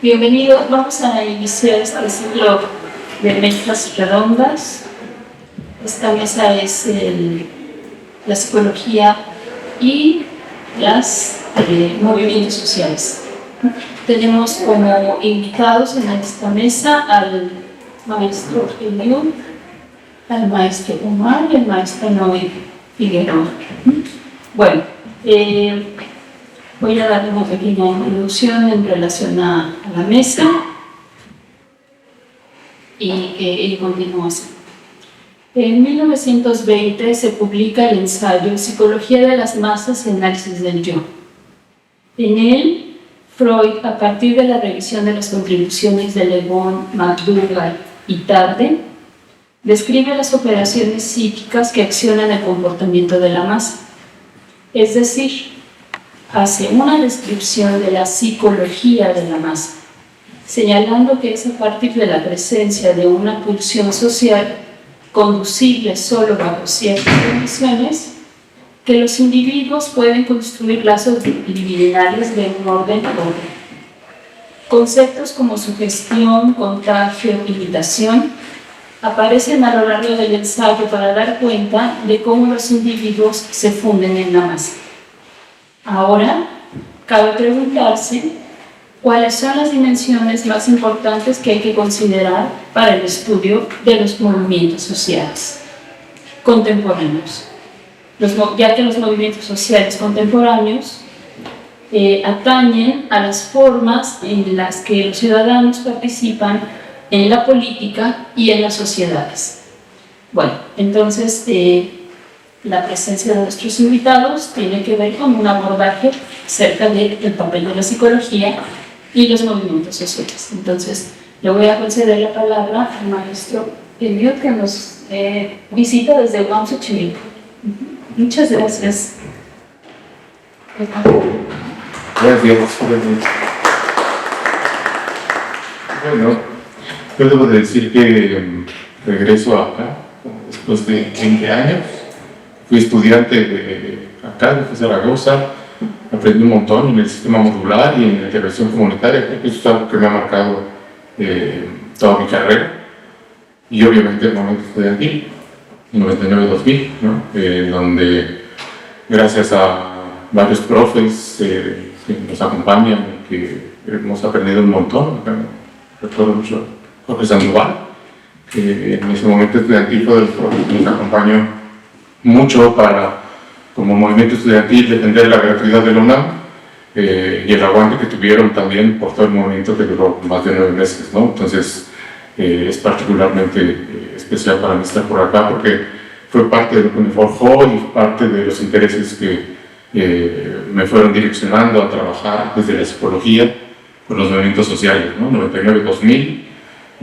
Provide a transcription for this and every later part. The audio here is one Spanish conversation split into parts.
Bienvenidos, vamos a iniciar este ciclo de mesas redondas. Esta mesa es la psicología y los movimientos sociales. Tenemos como invitados en esta mesa al maestro Eliud, al maestro Omar y al maestro Noé Figueroa. Bueno, voy a dar una pequeña introducción en relación a la mesa y continuación. En 1920 se publica el ensayo Psicología de las masas y análisis del yo. En él, Freud, a partir de la revisión de las contribuciones de Le Bon, McDougall y Tarde, describe las operaciones psíquicas que accionan el comportamiento de la masa. Es decir, hace una descripción de la psicología de la masa, señalando que es a partir de la presencia de una pulsión social conducible solo bajo ciertas condiciones que los individuos pueden construir lazos libidinales de un orden a otro. Conceptos como sugestión, contagio, imitación aparecen a lo largo del ensayo para dar cuenta de cómo los individuos se funden en la masa. Ahora, cabe preguntarse cuáles son las dimensiones más importantes que hay que considerar para el estudio de los movimientos sociales contemporáneos, ya que los movimientos sociales contemporáneos atañen a las formas en las que los ciudadanos participan en la política y en las sociedades. Bueno, entonces la presencia de nuestros invitados tiene que ver con un abordaje acerca del papel de la psicología y los movimientos sociales. Entonces, le voy a conceder la palabra al maestro Eliud, que nos visita desde Guam, Xochimilco. Muchas gracias. Gracias. Bueno, yo debo de decir que regreso acá después de 20 años. Fui estudiante de acá, de Zaragoza, aprendí un montón en el sistema modular y en la intervención comunitaria. Creo que eso es algo que me ha marcado toda mi carrera. Y obviamente el momento estudiantil, 99-2000, ¿no? Donde gracias a varios profes que nos acompañan, que hemos aprendido un montón. Recuerdo mucho a Jorge Sandoval, que en ese momento estudiantil fue de los profes que nos acompañó mucho para, como movimiento estudiantil, defender la gratuidad de la UNAM y el aguante que tuvieron también por todo el movimiento que duró más de 9 meses, ¿no? Entonces es particularmente especial para mí estar por acá porque fue parte de lo que me forjó y parte de los intereses que me fueron direccionando a trabajar desde la psicología con los movimientos sociales, ¿no? 99-2000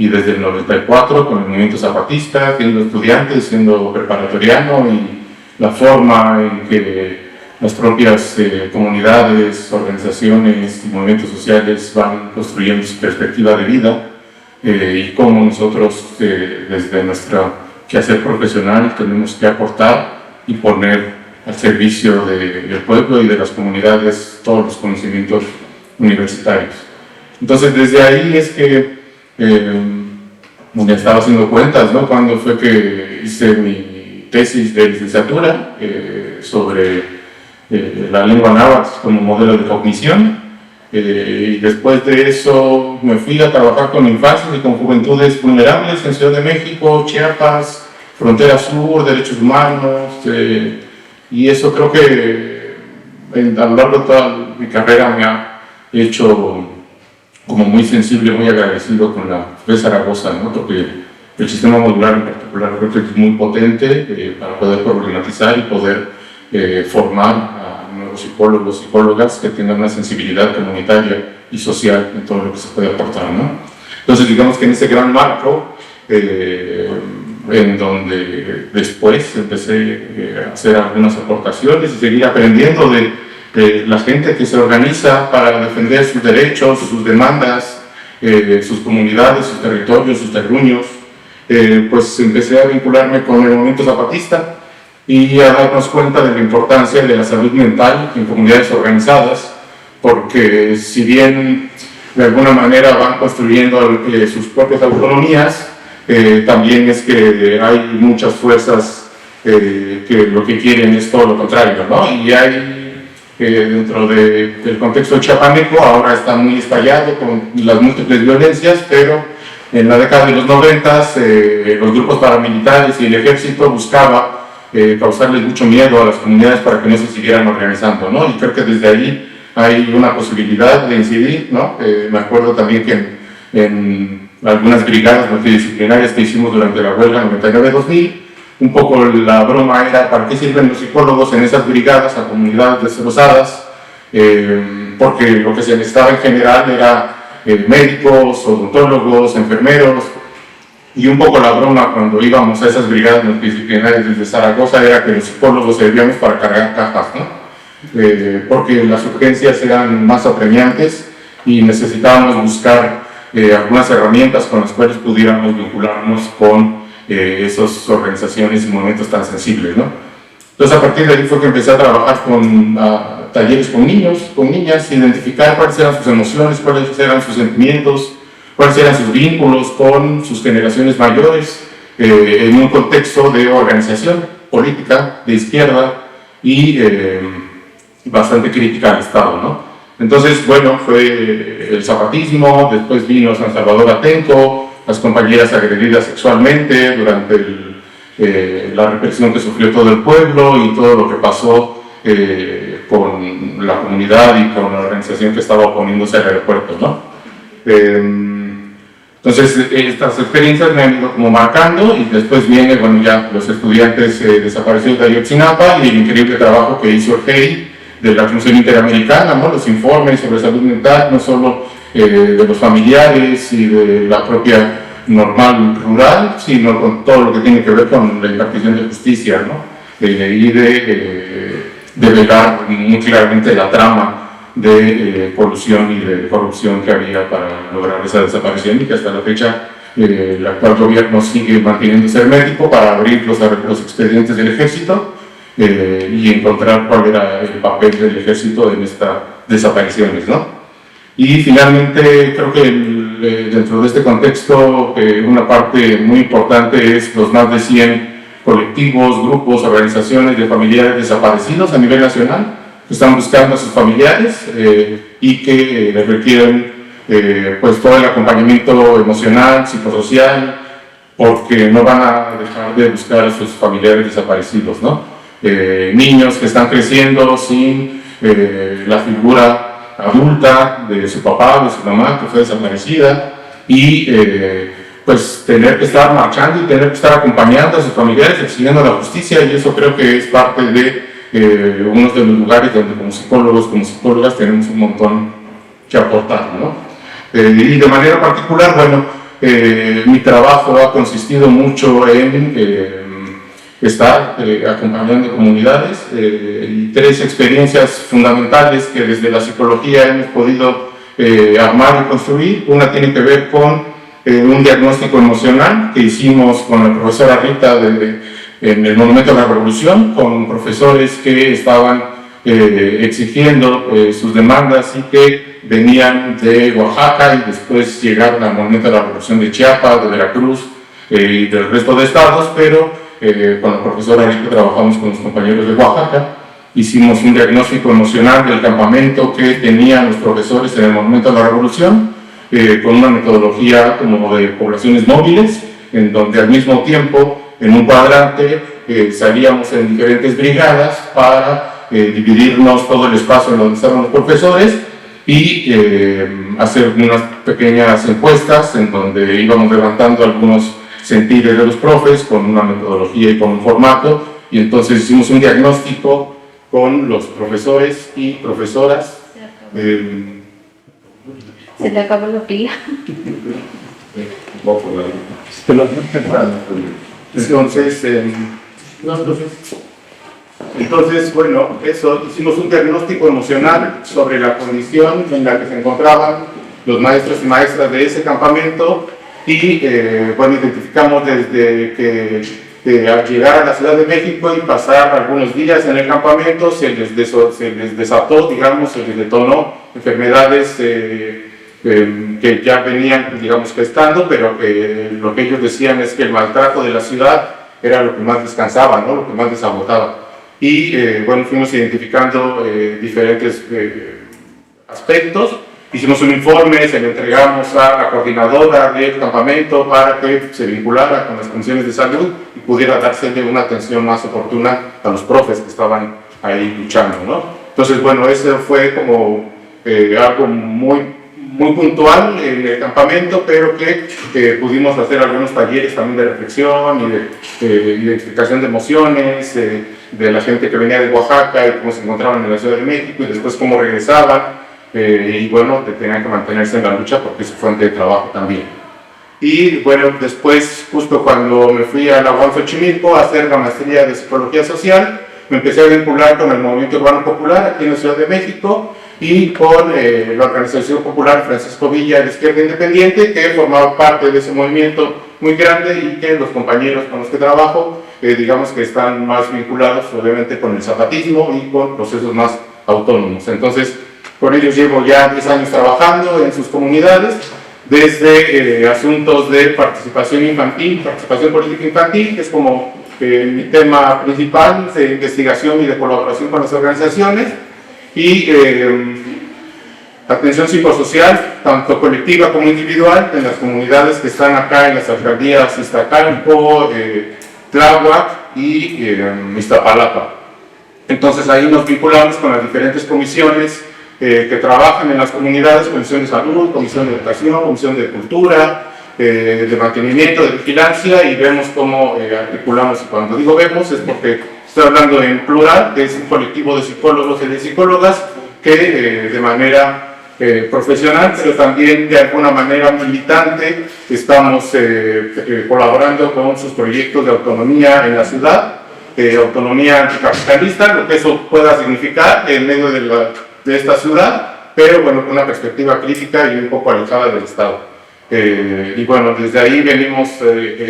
y desde el 94 con el movimiento zapatista, siendo estudiante, siendo preparatoriano, y la forma en que las propias comunidades, organizaciones y movimientos sociales van construyendo su perspectiva de vida y cómo nosotros desde nuestro quehacer profesional tenemos que aportar y poner al servicio del pueblo y de las comunidades todos los conocimientos universitarios. Entonces desde ahí es que ya estaba haciendo cuentas, ¿no? Cuando fue que hice mi tesis de licenciatura sobre la lengua náhuatl como modelo de cognición, y después de eso me fui a trabajar con infancias y con juventudes vulnerables en Ciudad de México, Chiapas, Frontera Sur, derechos humanos, y eso creo que a lo largo de toda mi carrera me ha hecho como muy sensible, muy agradecido con la FES Zaragoza, ¿no? Porque el sistema modular en particular creo que es muy potente para poder problematizar y poder formar a nuevos psicólogos, psicólogas que tengan una sensibilidad comunitaria y social en todo lo que se puede aportar, ¿no? Entonces digamos que en ese gran marco, en donde después empecé a hacer algunas aportaciones y seguir aprendiendo de la gente que se organiza para defender sus derechos, sus demandas, sus comunidades, sus territorios, sus terruños, pues empecé a vincularme con el movimiento zapatista y a darnos cuenta de la importancia de la salud mental en comunidades organizadas, porque si bien de alguna manera van construyendo sus propias autonomías, también es que hay muchas fuerzas que lo que quieren es todo lo contrario, ¿no? Y hay dentro del contexto chiapaneco ahora está muy estallado con las múltiples violencias, pero en la década de los 90 los grupos paramilitares y el ejército buscaba causarles mucho miedo a las comunidades para que no se siguieran organizando, ¿no? Y creo que desde ahí hay una posibilidad de incidir, ¿no? Me acuerdo también que en algunas brigadas multidisciplinarias que hicimos durante la huelga 99-2000, un poco la broma era ¿para qué sirven los psicólogos en esas brigadas a comunidades destrozadas? Porque lo que se necesitaba en general era médicos, odontólogos, enfermeros. Y un poco la broma cuando íbamos a esas brigadas multidisciplinarias desde Zaragoza era que los psicólogos servíamos para cargar cajas, ¿no? Porque las urgencias eran más apremiantes y necesitábamos buscar algunas herramientas con las cuales pudiéramos vincularnos con esas organizaciones en momentos tan sensibles, ¿no? Entonces a partir de ahí fue que empecé a trabajar con talleres con niños, con niñas, identificar cuáles eran sus emociones, cuáles eran sus sentimientos, cuáles eran sus vínculos con sus generaciones mayores en un contexto de organización política de izquierda y bastante crítica al Estado, ¿no? Entonces, bueno, fue el zapatismo, después vino San Salvador Atenco, las compañeras agredidas sexualmente durante la represión que sufrió todo el pueblo y todo lo que pasó con la comunidad y con la organización que estaba oponiéndose al aeropuerto, ¿no? Entonces, estas experiencias me han ido como marcando y después viene, bueno, ya los estudiantes desaparecidos de Ayotzinapa y el increíble trabajo que hizo Orgey de la Comisión Interamericana, ¿no? Los informes sobre salud mental, no solo de los familiares y de la propia normal rural, sino con todo lo que tiene que ver con la impartición de justicia, ¿no? Y de velar muy claramente la trama de colusión y de corrupción que había para lograr esa desaparición y que hasta la fecha el actual gobierno sigue manteniéndose hermético para abrir los expedientes del ejército y encontrar cuál era el papel del ejército en estas desapariciones, ¿no? Y finalmente creo que dentro de este contexto una parte muy importante es los más de 100 colectivos, grupos, organizaciones de familiares desaparecidos a nivel nacional que están buscando a sus familiares y que requieren pues todo el acompañamiento emocional, psicosocial, porque no van a dejar de buscar a sus familiares desaparecidos, ¿no? Niños que están creciendo sin la figura adulta de su papá, de su mamá, que fue desaparecida, y pues tener que estar marchando y tener que estar acompañando a sus familiares, exigiendo la justicia, y eso creo que es parte de uno de los lugares donde como psicólogos, como psicólogas tenemos un montón que aportar, ¿no? Y de manera particular, bueno, mi trabajo ha consistido mucho en estar acompañando comunidades y 3 experiencias fundamentales que desde la psicología hemos podido armar y construir. Una tiene que ver con un diagnóstico emocional que hicimos con la profesora Rita en el Monumento a la Revolución, con profesores que estaban exigiendo sus demandas y que venían de Oaxaca y después llegaron al Monumento a la Revolución de Chiapas, de Veracruz y del resto de estados, pero con la profesora Rita trabajamos con los compañeros de Oaxaca, hicimos un diagnóstico emocional del campamento que tenían los profesores en el Monumento a la Revolución, con una metodología como de poblaciones móviles, en donde al mismo tiempo en un cuadrante salíamos en diferentes brigadas para dividirnos todo el espacio en donde estaban los profesores y hacer unas pequeñas encuestas en donde íbamos levantando algunos sentires de los profes con una metodología y con un formato, y entonces hicimos un diagnóstico con los profesores y profesoras. Se le acabó la pila. Entonces, bueno, eso, hicimos un diagnóstico emocional sobre la condición en la que se encontraban los maestros y maestras de ese campamento y, bueno, identificamos desde que al llegar a la Ciudad de México y pasar algunos días en el campamento se les desató, digamos, se les detonó enfermedades que ya venían, digamos, gestando, pero que lo que ellos decían es que el maltrato de la ciudad era lo que más descansaba, ¿no? Lo que más desagotaba. Y bueno, fuimos identificando diferentes aspectos. Hicimos un informe, se lo entregamos a la coordinadora del campamento para que se vinculara con las comisiones de salud y pudiera dársele una atención más oportuna a los profes que estaban ahí luchando, ¿no? Entonces, bueno, eso fue como algo muy puntual en el campamento, pero que pudimos hacer algunos talleres también de reflexión y de identificación de emociones, de la gente que venía de Oaxaca y cómo se encontraban en la Ciudad de México y después cómo regresaban. Y bueno, tenían que mantenerse en la lucha porque es su fuente de trabajo también. Y bueno, después, justo cuando me fui a la UAM Xochimilco a hacer la maestría de Psicología Social, me empecé a vincular con el Movimiento Urbano Popular aquí en la Ciudad de México y con la Organización Popular Francisco Villa de la Izquierda Independiente, que formaba parte de ese movimiento muy grande y que los compañeros con los que trabajo, digamos que están más vinculados obviamente con el zapatismo y con procesos más autónomos. Entonces, con ellos llevo ya 10 años trabajando en sus comunidades, desde asuntos de participación infantil, participación política infantil, que es como mi tema principal, de investigación y de colaboración con las organizaciones, y atención psicosocial, tanto colectiva como individual, en las comunidades que están acá en las alcaldías Iztacalco, Tláhuac y Iztapalapa. Entonces ahí nos vinculamos con las diferentes comisiones que trabajan en las comunidades, comisión de salud, comisión de educación, comisión de cultura, de mantenimiento, de vigilancia, y vemos cómo articulamos. Y cuando digo vemos es porque estoy hablando en plural, que es un colectivo de psicólogos y de psicólogas que de manera profesional, pero también de alguna manera militante, estamos colaborando con sus proyectos de autonomía en la ciudad, autonomía anticapitalista, lo que eso pueda significar en medio de esta ciudad, pero bueno, con una perspectiva crítica y un poco alejada del Estado. Y bueno, desde ahí venimos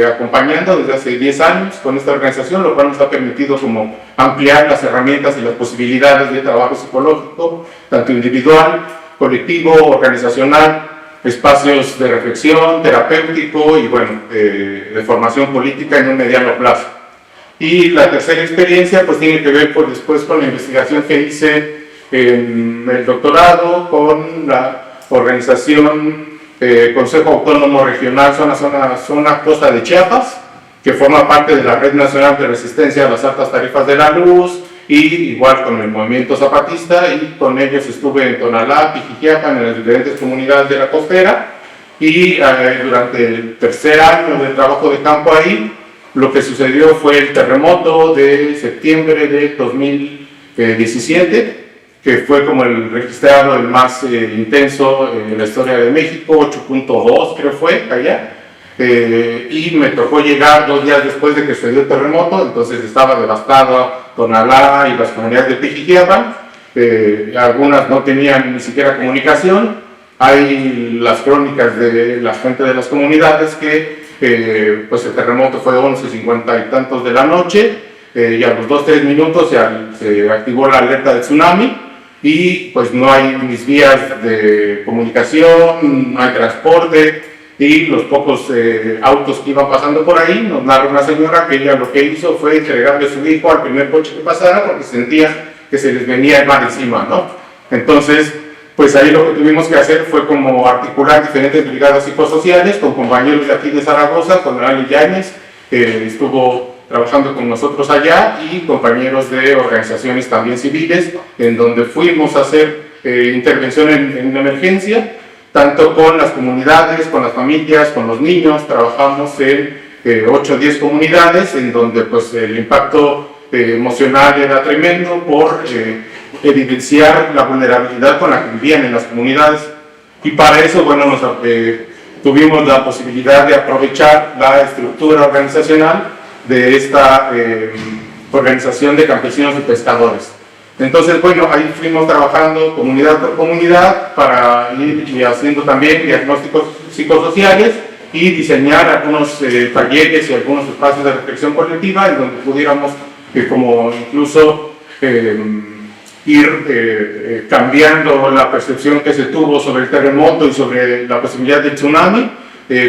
acompañando desde hace 10 años con esta organización, lo cual nos ha permitido como ampliar las herramientas y las posibilidades de trabajo psicológico, tanto individual, colectivo, organizacional, espacios de reflexión, terapéutico y bueno, de formación política en un mediano plazo. Y la tercera experiencia pues tiene que ver después con la investigación que hice en el doctorado con la organización Consejo Autónomo Regional Zona Costa de Chiapas, que forma parte de la Red Nacional de Resistencia a las Altas Tarifas de la Luz, y igual con el movimiento zapatista, y con ellos estuve en Tonalá, Pijijiapan, en las diferentes comunidades de la costera, y durante el tercer año de trabajo de campo ahí, lo que sucedió fue el terremoto de septiembre de 2017, que fue como el registrado el más intenso en la historia de México, 8.2 creo fue allá, y me tocó llegar 2 días después de que sucedió el terremoto, entonces estaba devastado Tonalá y las comunidades de Pijijiapan, algunas no tenían ni siquiera comunicación. Hay las crónicas de la gente de las comunidades que pues el terremoto fue 11:50 y tantos de la noche, y a los 2-3 minutos se activó la alerta de tsunami, y pues no hay mis vías de comunicación, no hay transporte, y los pocos autos que iban pasando por ahí, nos narra una señora que ella lo que hizo fue entregarle a su hijo al primer coche que pasara porque sentía que se les venía el mar encima, ¿no? Entonces, pues ahí lo que tuvimos que hacer fue como articular diferentes brigadas psicosociales con compañeros de aquí de Zaragoza, con Ali Yáñez, que estuvo trabajando con nosotros allá, y compañeros de organizaciones también civiles, en donde fuimos a hacer intervención en emergencia, tanto con las comunidades, con las familias, con los niños. Trabajamos en 8 o 10 comunidades, en donde pues el impacto emocional era tremendo por evidenciar la vulnerabilidad con la que vivían en las comunidades, y para eso, bueno, tuvimos la posibilidad de aprovechar la estructura organizacional de esta organización de campesinos y pescadores. Entonces, bueno, ahí fuimos trabajando comunidad por comunidad para ir haciendo también diagnósticos psicosociales y diseñar algunos talleres y algunos espacios de reflexión colectiva en donde pudiéramos como incluso ir cambiando la percepción que se tuvo sobre el terremoto y sobre la posibilidad del tsunami.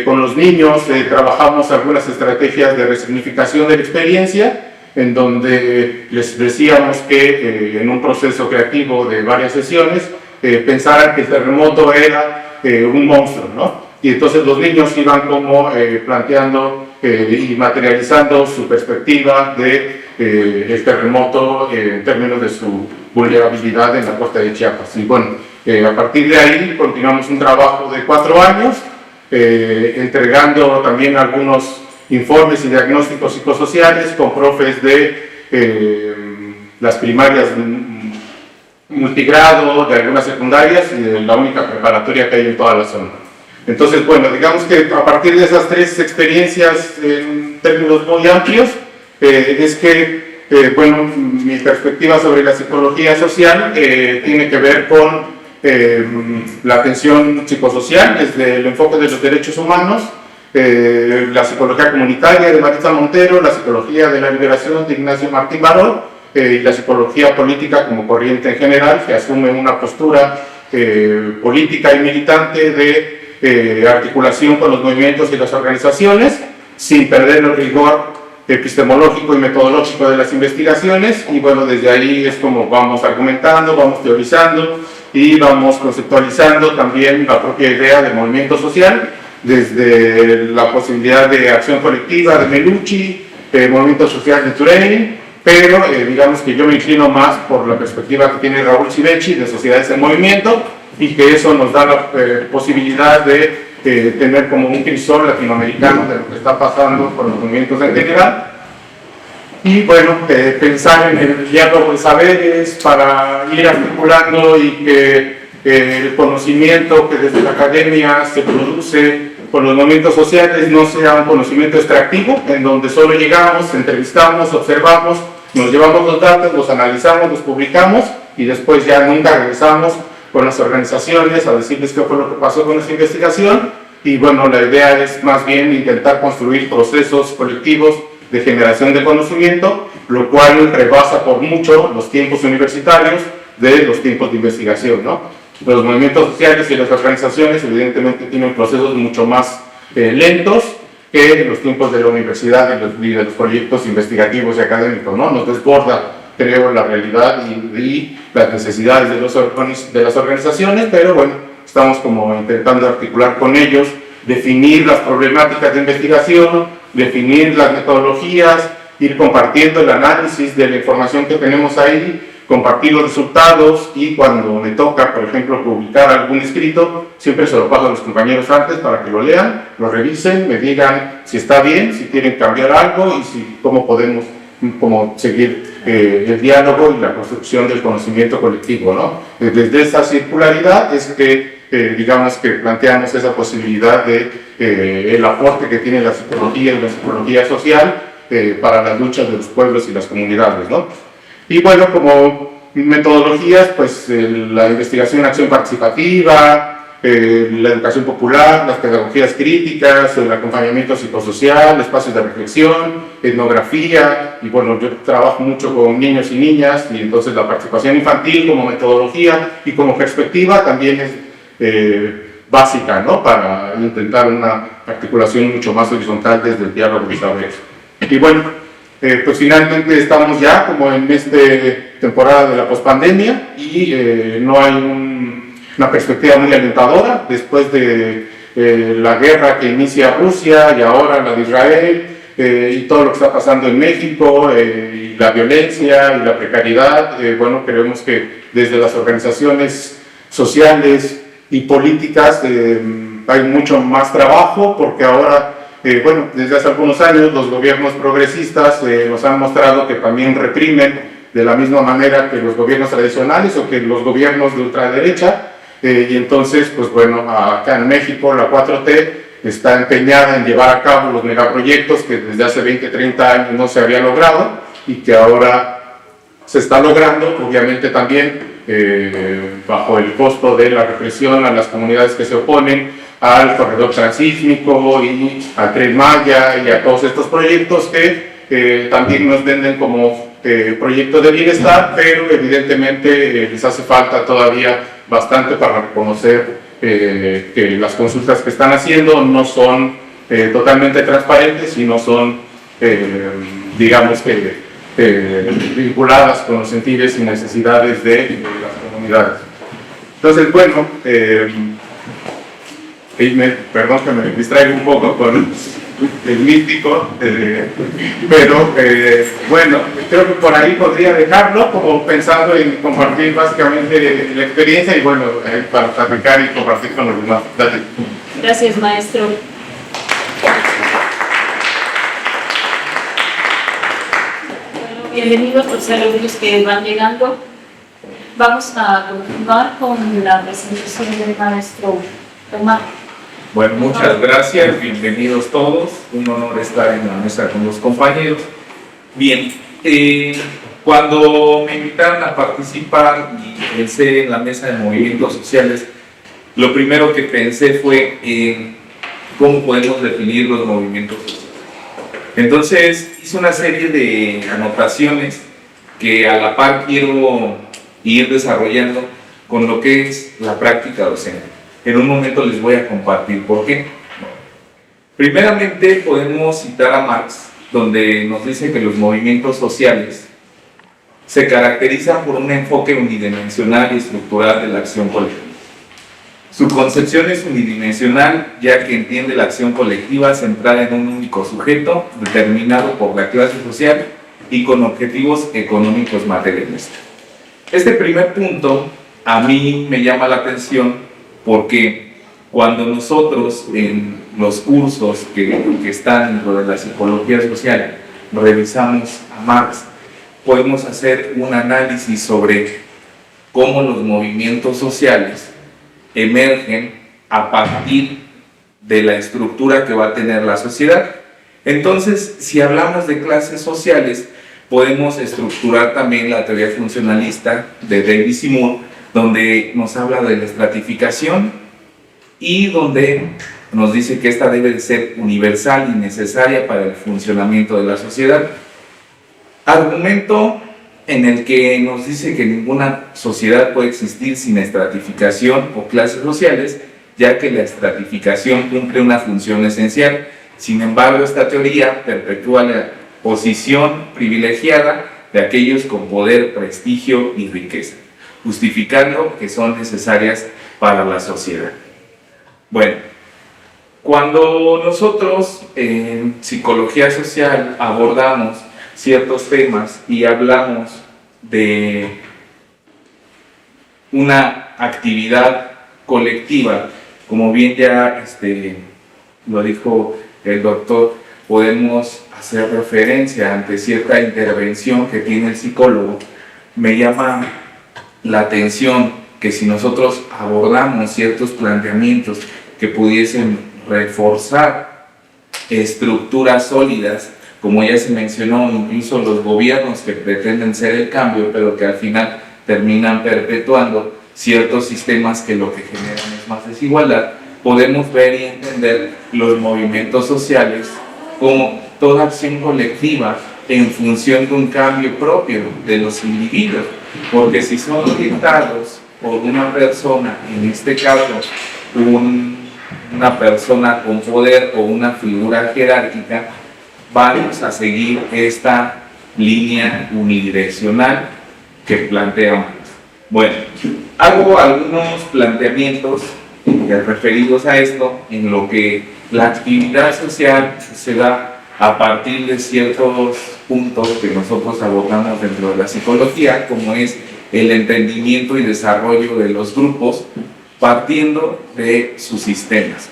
Con los niños trabajamos algunas estrategias de resignificación de la experiencia, en donde les decíamos que en un proceso creativo de varias sesiones pensaran que el terremoto era un monstruo, ¿no? Y entonces los niños iban como planteando y materializando su perspectiva de el terremoto en términos de su vulnerabilidad en la costa de Chiapas. Y bueno, a partir de ahí continuamos un trabajo de 4 años, entregando también algunos informes y diagnósticos psicosociales con profes de las primarias multigrado, de algunas secundarias y de la única preparatoria que hay en toda la zona. Entonces, bueno, digamos que a partir de esas 3 experiencias en términos muy amplios, es que, bueno, mi perspectiva sobre la psicología social tiene que ver con la atención psicosocial desde el enfoque de los derechos humanos, la psicología comunitaria de Maritza Montero, la psicología de la liberación de Ignacio Martín Baró y la psicología política como corriente en general, que asume una postura política y militante de articulación con los movimientos y las organizaciones, sin perder el rigor epistemológico y metodológico de las investigaciones. Y bueno, desde ahí es como vamos argumentando, vamos teorizando y vamos conceptualizando también la propia idea del movimiento social, desde la posibilidad de acción colectiva de Melucci, movimiento social de Turén, pero digamos que yo me inclino más por la perspectiva que tiene Raúl Civecchi de sociedades en movimiento, y que eso nos da la posibilidad de tener como un crisol latinoamericano de lo que está pasando con los movimientos en general. Y bueno, pensar en el diálogo de saberes para ir articulando y que el conocimiento que desde la academia se produce con los movimientos sociales no sea un conocimiento extractivo, en donde solo llegamos, entrevistamos, observamos, nos llevamos los datos, los analizamos, los publicamos y después ya nunca regresamos con las organizaciones a decirles qué fue lo que pasó con esa investigación. Y bueno, la idea es más bien intentar construir procesos colectivos de generación de conocimiento, lo cual rebasa por mucho los tiempos universitarios de los tiempos de investigación, ¿no? Los movimientos sociales y las organizaciones evidentemente tienen procesos mucho más lentos que los tiempos de la universidad y de los proyectos investigativos y académicos, ¿no? Nos desborda, creo, la realidad y las necesidades de las organizaciones, pero bueno, estamos como intentando articular con ellos, definir las problemáticas de investigación, definir las metodologías, ir compartiendo el análisis de la información que tenemos ahí, compartir los resultados, y cuando me toca, por ejemplo, publicar algún escrito, siempre se lo paso a los compañeros antes para que lo lean, lo revisen, me digan si está bien, si quieren cambiar algo y cómo podemos seguir el diálogo y la construcción del conocimiento colectivo, ¿no? Desde esa circularidad es que digamos que planteamos esa posibilidad de el aporte que tiene la psicología y la psicología social para las luchas de los pueblos y las comunidades, ¿no? Y bueno, como metodologías, pues la investigación en acción participativa, la educación popular, las pedagogías críticas, el acompañamiento psicosocial, espacios de reflexión, etnografía, y bueno, yo trabajo mucho con niños y niñas, y entonces la participación infantil como metodología y como perspectiva también es básica, ¿no? Para intentar una articulación mucho más horizontal desde el diálogo de saberes. Y bueno, pues finalmente estamos ya como en esta temporada de la pospandemia y no hay una perspectiva muy alentadora después de la guerra que inicia Rusia y ahora la de Israel y todo lo que está pasando en México y la violencia y la precariedad. Bueno, creemos que desde las organizaciones sociales y políticas hay mucho más trabajo, porque ahora bueno, desde hace algunos años los gobiernos progresistas nos han mostrado que también reprimen de la misma manera que los gobiernos tradicionales o que los gobiernos de ultraderecha, y entonces, pues bueno, acá en México la 4T está empeñada en llevar a cabo los megaproyectos que desde hace 20, 30 años no se había logrado y que ahora se está logrando, obviamente también bajo el costo de la represión a las comunidades que se oponen al corredor transísmico y al Tren Maya y a todos estos proyectos que también nos venden como proyecto de bienestar, pero evidentemente les hace falta todavía bastante para reconocer que las consultas que están haciendo no son totalmente transparentes y no son, digamos que, vinculadas con los sentidos y necesidades de las comunidades. Entonces, bueno, perdón que me distraigo un poco con el místico, pero bueno, creo que por ahí podría dejarlo, como pensando en compartir básicamente la experiencia y bueno, para platicar y compartir con los demás. Dale. Gracias, maestro. Bueno, bienvenidos los alumnos que van llegando. Vamos a continuar con la presentación del maestro Tomás. Bueno, muchas gracias, bienvenidos todos, un honor estar en la mesa con los compañeros. Bien, cuando me invitaron a participar y pensé en la mesa de movimientos sociales, lo primero que pensé fue en cómo podemos definir los movimientos sociales. Entonces hice una serie de anotaciones que a la par quiero ir desarrollando con lo que es la práctica docente. En un momento les voy a compartir por qué. Primeramente podemos citar a Marx, donde nos dice que los movimientos sociales se caracterizan por un enfoque unidimensional y estructural de la acción colectiva. Su concepción es unidimensional, ya que entiende la acción colectiva centrada en un único sujeto, determinado por la clase social y con objetivos económicos materialistas. Este primer punto a mí me llama la atención porque cuando nosotros en los cursos que están dentro de la psicología social revisamos a Marx, podemos hacer un análisis sobre cómo los movimientos sociales emergen a partir de la estructura que va a tener la sociedad. Entonces, si hablamos de clases sociales, podemos estructurar también la teoría funcionalista de Davis y Moore, donde nos habla de la estratificación y donde nos dice que esta debe de ser universal y necesaria para el funcionamiento de la sociedad. Argumento en el que nos dice que ninguna sociedad puede existir sin estratificación o clases sociales, ya que la estratificación cumple una función esencial. Sin embargo, esta teoría perpetúa la posición privilegiada de aquellos con poder, prestigio y riqueza, justificando que son necesarias para la sociedad. Bueno, cuando nosotros en psicología social abordamos ciertos temas y hablamos de una actividad colectiva, como bien ya lo dijo el doctor, podemos hacer referencia ante cierta intervención que tiene el psicólogo. Me llama la atención que si nosotros abordamos ciertos planteamientos que pudiesen reforzar estructuras sólidas, como ya se mencionó, incluso los gobiernos que pretenden ser el cambio, pero que al final terminan perpetuando ciertos sistemas que lo que generan es más desigualdad, podemos ver y entender los movimientos sociales como toda acción colectiva en función de un cambio propio de los individuos, porque si son dictados por una persona, en este caso una persona con poder o una figura jerárquica, vamos a seguir esta línea unidireccional que plantea Marx. Bueno, hago algunos planteamientos referidos a esto, en lo que la actividad social se da a partir de ciertos puntos que nosotros abordamos dentro de la psicología, como es el entendimiento y desarrollo de los grupos, partiendo de sus sistemas,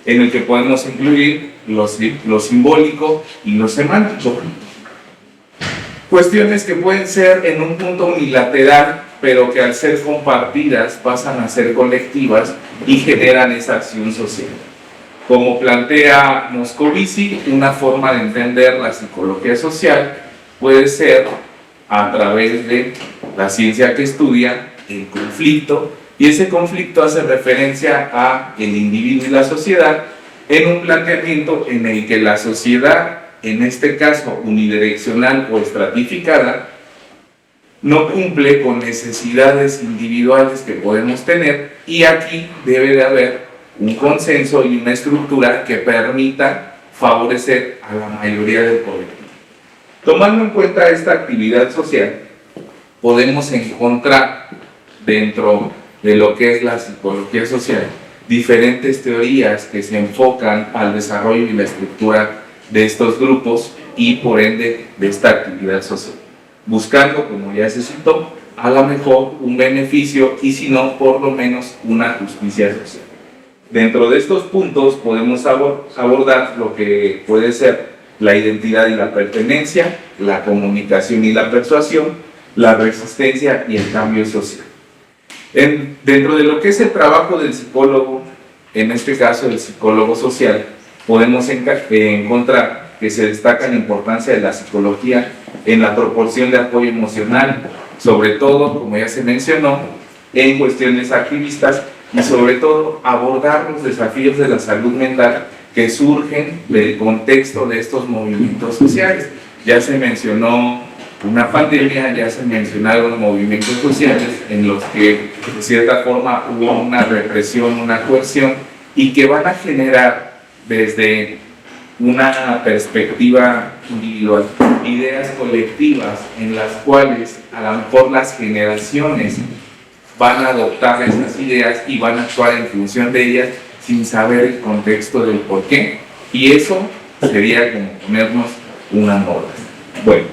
en el que podemos incluir lo simbólico y lo semántico. Cuestiones que pueden ser en un punto unilateral, pero que al ser compartidas pasan a ser colectivas y generan esa acción social. Como plantea Moscovici, una forma de entender la psicología social puede ser a través de la ciencia que estudia el conflicto, y ese conflicto hace referencia a el individuo y la sociedad en un planteamiento en el que la sociedad, en este caso unidireccional o estratificada, no cumple con necesidades individuales que podemos tener, y aquí debe de haber un consenso y una estructura que permita favorecer a la mayoría del colectivo. Tomando en cuenta esta actividad social, podemos encontrar dentro de lo que es la psicología social diferentes teorías que se enfocan al desarrollo y la estructura de estos grupos y por ende de esta actividad social, buscando, como ya se citó, a lo mejor un beneficio y si no, por lo menos una justicia social. Dentro de estos puntos podemos abordar lo que puede ser la identidad y la pertenencia, la comunicación y la persuasión, la resistencia y el cambio social. Dentro de lo que es el trabajo del psicólogo, en este caso el psicólogo social, podemos encontrar que se destaca la importancia de la psicología en la proporción de apoyo emocional, sobre todo, como ya se mencionó, en cuestiones activistas y sobre todo abordar los desafíos de la salud mental que surgen del contexto de estos movimientos sociales. Ya se mencionó una pandemia, ya se mencionaron movimientos sociales en los que de cierta forma hubo una represión, una coerción, y que van a generar desde una perspectiva individual ideas colectivas en las cuales a lo mejor las generaciones van a adoptar esas ideas y van a actuar en función de ellas sin saber el contexto del por qué, y eso sería como ponernos una moda. Bueno,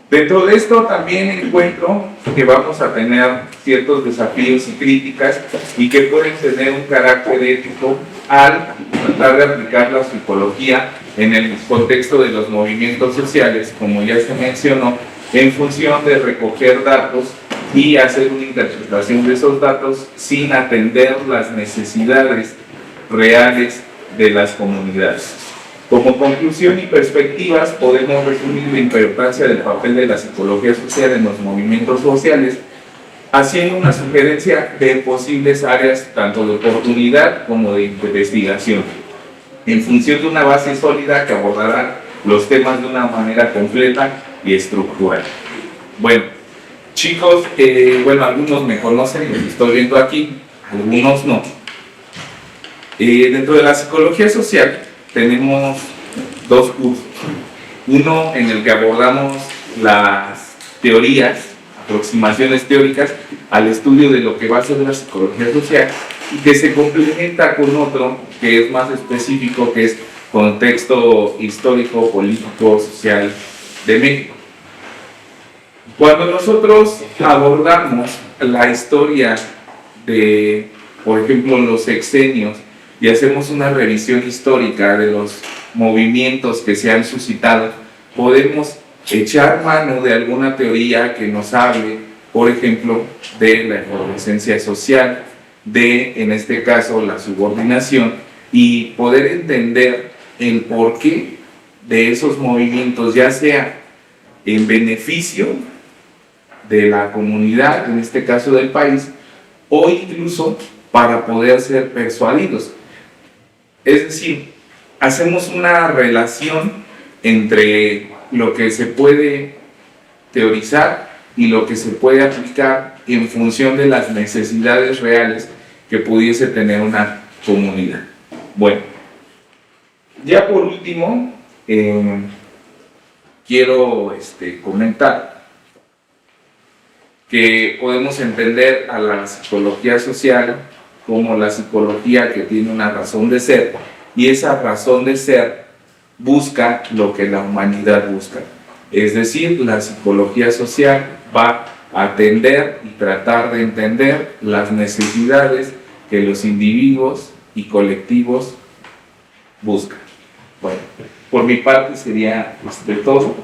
dentro de esto también encuentro que vamos a tener ciertos desafíos y críticas y que pueden tener un carácter ético al tratar de aplicar la psicología en el contexto de los movimientos sociales, como ya se mencionó, en función de recoger datos y hacer una interpretación de esos datos sin atender las necesidades reales de las comunidades. Como conclusión y perspectivas, podemos resumir la importancia del papel de la psicología social en los movimientos sociales, haciendo una sugerencia de posibles áreas tanto de oportunidad como de investigación, en función de una base sólida que abordará los temas de una manera completa y estructural. Bueno, chicos, algunos me conocen, los estoy viendo aquí, algunos no. Dentro de la psicología social tenemos dos cursos. Uno en el que abordamos las teorías, aproximaciones teóricas al estudio de lo que va a ser la psicología social, y que se complementa con otro que es más específico, que es contexto histórico, político, social de México. Cuando nosotros abordamos la historia de, por ejemplo, los sexenios y hacemos una revisión histórica de los movimientos que se han suscitado, podemos echar mano de alguna teoría que nos hable, por ejemplo, de la efervescencia social, de, en este caso, la subordinación, y poder entender el porqué de esos movimientos, ya sea en beneficio de la comunidad, en este caso del país, o incluso para poder ser persuadidos. Es decir, hacemos una relación entre lo que se puede teorizar y lo que se puede aplicar en función de las necesidades reales que pudiese tener una comunidad. Bueno, ya por último, quiero comentar que podemos entender a la psicología social como la psicología que tiene una razón de ser, y esa razón de ser busca lo que la humanidad busca. Es decir, la psicología social va a atender y tratar de entender las necesidades que los individuos y colectivos buscan. Bueno, por mi parte sería todo.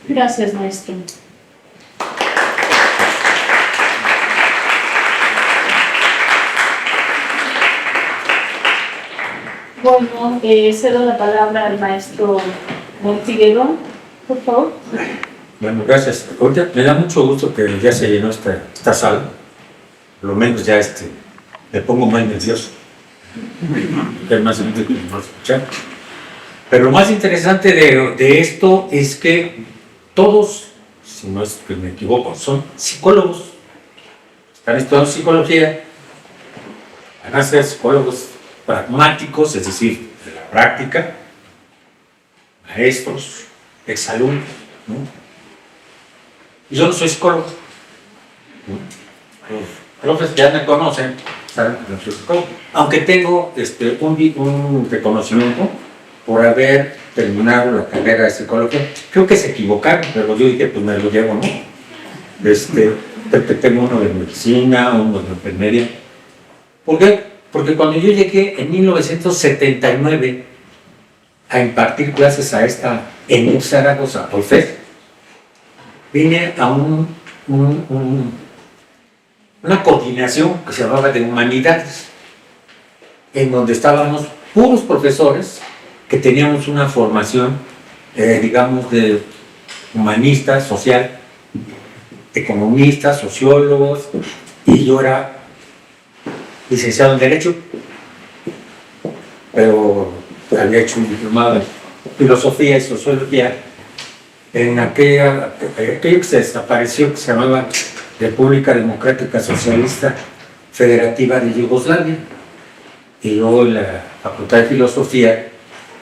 Gracias, maestro. Bueno, cedo la palabra al maestro Montiguero, por favor. Bueno, gracias. Ahorita me da mucho gusto que ya se llenó esta sala. Por lo menos ya me pongo más nervioso. Que más gente que no escuchar. Pero lo más interesante de esto es que todos si no es que me equivoco, son psicólogos, están estudiando psicología, van a ser psicólogos pragmáticos, es decir, de la práctica, maestros, exalumnos, ¿no? Y yo no soy psicólogo, ¿no? Los profes ya me conocen, saben que no soy psicólogo, aunque tengo un reconocimiento por haber terminado la carrera de psicología. Creo que se equivocaron, pero yo dije, pues me lo llevo, ¿no? Tengo uno de medicina, uno de enfermería. ¿Por qué? Porque cuando yo llegué en 1979 a impartir clases a esta en Zaragoza, por FED, vine a una coordinación que se llamaba de humanidades, en donde estábamos puros profesores que teníamos una formación, digamos, de humanista, social, economistas, sociólogos, y yo era licenciado en Derecho, pero había hecho un diplomado en Filosofía y Sociología en aquello que se desapareció, que se llamaba República Democrática Socialista Federativa de Yugoslavia, y luego en la Facultad de Filosofía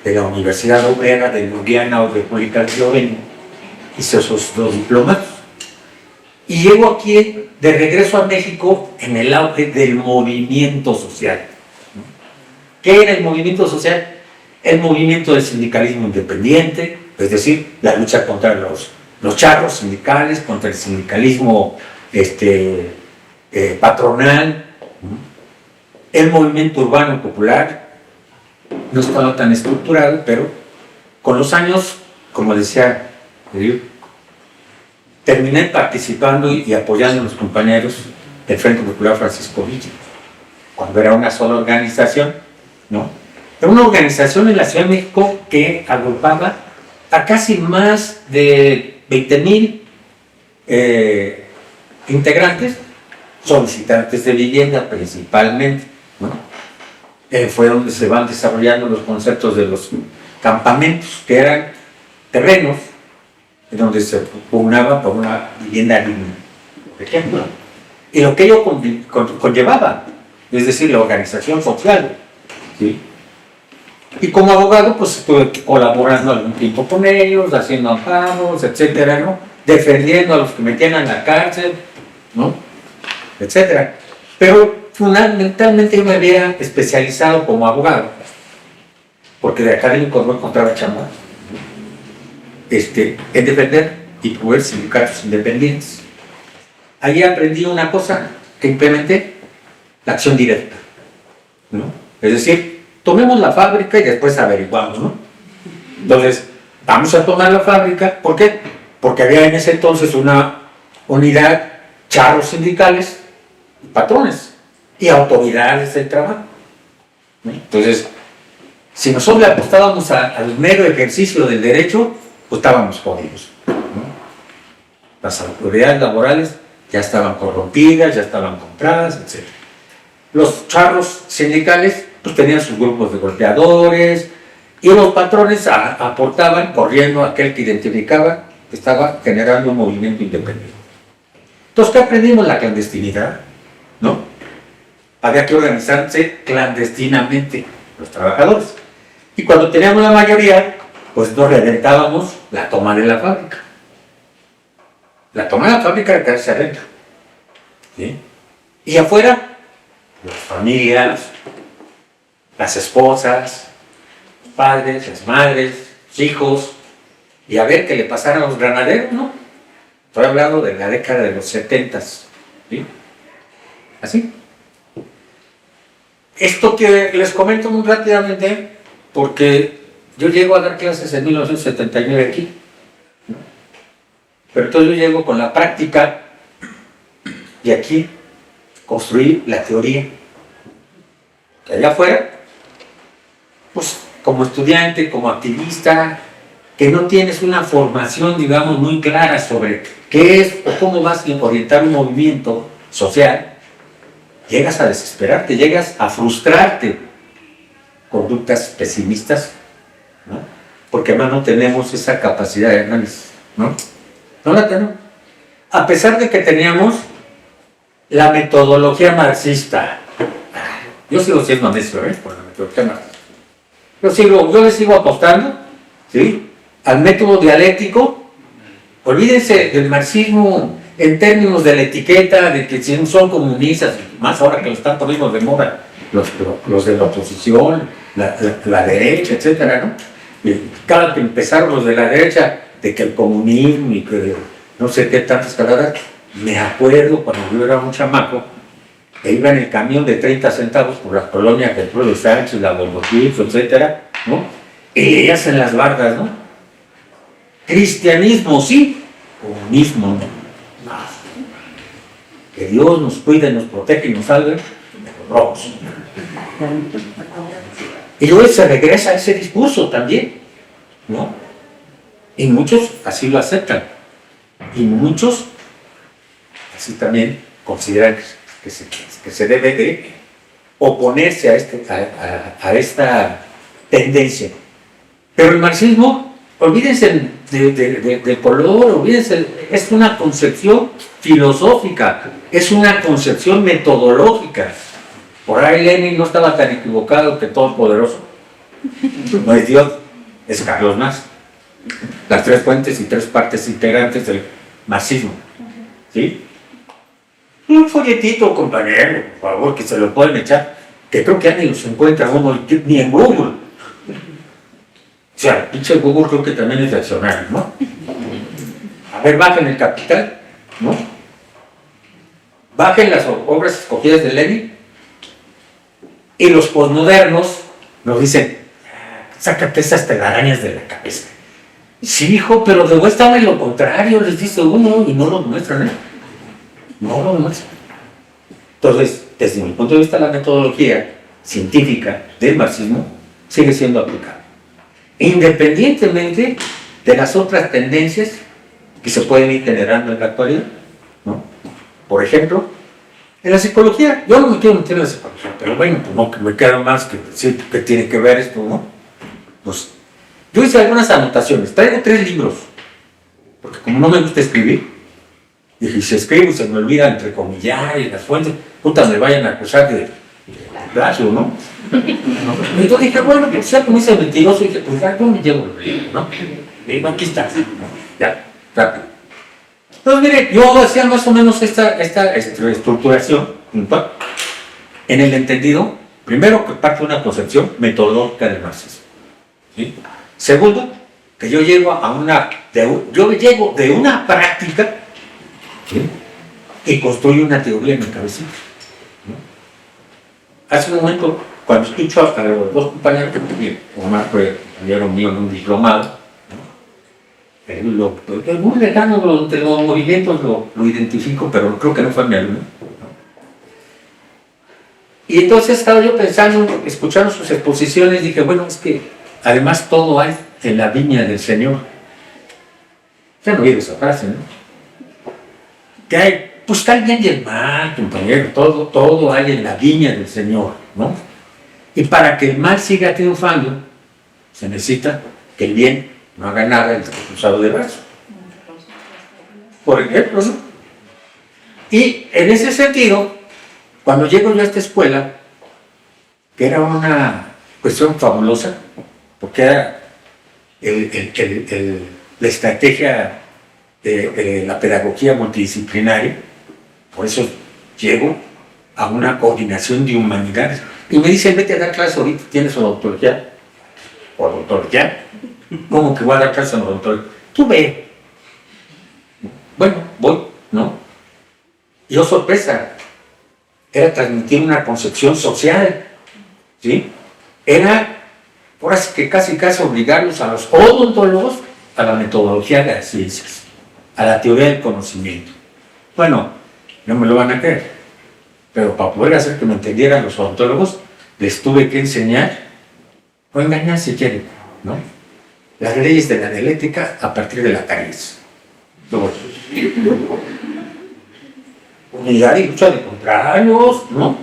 de la Universidad Obrera de Ljubljana o República de Eslovenia, hice esos 2 diplomados. Y llego aquí de regreso a México en el auge del movimiento social. ¿Qué era el movimiento social? El movimiento del sindicalismo independiente, es decir, la lucha contra los charros sindicales, contra el sindicalismo patronal, el movimiento urbano popular. No estaba tan estructurado, pero con los años, como decía, terminé participando y apoyando a los compañeros del Frente Popular Francisco Villa, cuando era una sola organización, ¿no? Era una organización en la Ciudad de México que agrupaba a casi más de 20,000 integrantes, solicitantes de vivienda principalmente, ¿no? Fue donde se van desarrollando los conceptos de los campamentos, que eran terrenos en donde se pugnaba por una vivienda digna, por ejemplo, y lo que ello conllevaba, es decir, la organización social, ¿sí? Y como abogado, pues estuve colaborando algún tiempo con ellos, haciendo amparos, etcétera, ¿no? Defendiendo a los que metían en la cárcel, ¿no? Etcétera. Pero fundamentalmente yo me había especializado como abogado, porque de académico no encontraba chamba, en defender y promover sindicatos independientes. Ahí aprendí una cosa que implementé, la acción directa, ¿no? Es decir, tomemos la fábrica y después averiguamos, ¿no? Entonces, vamos a tomar la fábrica, ¿por qué? Porque había en ese entonces una unidad, charros sindicales, patrones y autoridades del trabajo, ¿no? Entonces, si nosotros le apostábamos al mero ejercicio del derecho, pues estábamos jodidos, ¿no? Las autoridades laborales ya estaban corrompidas, ya estaban compradas, etc. Los charros sindicales pues tenían sus grupos de golpeadores y los patrones aportaban corriendo a aquel que identificaba que estaba generando un movimiento independiente. Entonces, ¿qué aprendimos? La clandestinidad, ¿no? Había que organizarse clandestinamente los trabajadores. Y cuando teníamos la mayoría, pues nos reventábamos la toma de la fábrica. La toma de la fábrica era quedarse adentro, ¿sí? Y afuera, las familias, las esposas, los padres, las madres, los hijos, y a ver qué le pasaron a los granaderos, ¿no? Estoy hablando de la década de los 70s, ¿sí? Así. Esto que les comento muy rápidamente, porque yo llego a dar clases en 1979 aquí, ¿no? Pero entonces yo llego con la práctica y aquí construí la teoría. Que allá afuera, pues como estudiante, como activista, que no tienes una formación, digamos, muy clara sobre qué es o cómo vas a orientar un movimiento social, llegas a desesperarte, llegas a frustrarte, conductas pesimistas, ¿no? Porque además no tenemos esa capacidad de análisis, ¿no? No la tenemos. A pesar de que teníamos la metodología marxista. Yo sigo siendo necio, por la metodología marxista. Yo le sigo apostando, ¿sí?, al método dialéctico. Olvídense del marxismo en términos de la etiqueta, de que si son comunistas, más ahora que lo están poniendo de moda los de la oposición, la derecha, etcétera, ¿no? Y cada que empezaron los de la derecha, de que el comunismo y que no sé qué tantas palabras, me acuerdo cuando yo era un chamaco, que iba en el camión de 30 centavos por las colonias del Pueblo Sánchez, la Bolboquito, etcétera, ¿no? Y leías en las bardas, ¿no? Cristianismo sí, comunismo no. Que Dios nos cuide, nos protege y nos salve de los robos. Y hoy se regresa a ese discurso también, ¿no? Y muchos así lo aceptan. Y muchos así también consideran que se debe de oponerse a esta tendencia. Pero el marxismo, olvídense del color, olvídense, es una concepción filosófica, es una concepción metodológica. Por ahí Lenin no estaba tan equivocado que todopoderoso. No es Dios, es Carlos Marx. Las tres fuentes y tres partes integrantes del marxismo. ¿Sí? Un folletito, compañero, por favor, que se lo pueden echar, que creo que ya ni los encuentra uno, ni en Google. O sea, el pinche Google creo que también es reaccionario, ¿no? A ver, bajen el Capital, ¿no? Bajen las obras escogidas de Lenin, y los posmodernos nos dicen, sácate esas telarañas de la cabeza. Sí, hijo, pero luego estaba en lo contrario, les dice uno, y no lo muestran, ¿eh? No lo muestran. Entonces, desde mi punto de vista, la metodología científica del marxismo sigue siendo aplicable, independientemente de las otras tendencias que se pueden ir generando en la actualidad, ¿no? Por ejemplo, en la psicología, yo no me quiero meter en la psicología, pero bueno, pues no, que me queda más que decir que tiene que ver esto, ¿no? Pues yo hice algunas anotaciones, traigo 3 libros, porque como no me gusta escribir, dije, si escribo se me olvida entrecomillar y las fuentes, putas me vayan a acusar de plagio, ¿no? Entonces dije, bueno, pues ya como hice mentiroso, dije, pues ya, yo me llevo el libro, ¿no? Digo, aquí está, ¿no? Ya, rápido. Entonces, mire, yo hacía más o menos esta estructuración, ¿no?, en el entendido, primero, que parte de una concepción metodológica del marxismo, ¿sí? Segundo, que yo llego de una práctica, ¿sí?, y construyo una teoría en mi cabecita, ¿no? Hace un momento, cuando escucho a los dos compañeros que Omar fue compañero mío en un diplomado, muy lejano de los movimientos lo identifico, pero creo que no fue mi alumno, ¿no? Y entonces estaba yo pensando, escuchando sus exposiciones, dije, bueno, es que además todo hay en la viña del Señor. Ya no oí esa frase, ¿no? Que hay, pues está el bien y el mal, compañero, todo hay en la viña del Señor, ¿no? Y para que el mal siga triunfando, se necesita que el bien no haga nada el cruzado de brazos. Por ejemplo, ¿no? Y en ese sentido, cuando llego yo a esta escuela, que era una cuestión fabulosa, porque era la estrategia de la pedagogía multidisciplinaria, por eso llego a una coordinación de humanidades. Y me dicen, vete a dar clase ahorita, ¿tienes odontología? ¿Odontología? ¿Cómo que voy a dar clase en odontología? Tú ve. Bueno, voy, ¿no? Y oh, sorpresa, era transmitir una concepción social, ¿sí? Era, ahora sí que casi obligarlos a los odontólogos a la metodología de las ciencias, a la teoría del conocimiento. Bueno, no me lo van a creer, pero para poder hacer que me entendieran los odontólogos, les tuve que enseñar, o engañar si quieren, ¿no?, las leyes de la dialéctica a partir de la caries. Unidad y lucha de contrarios, ¿no?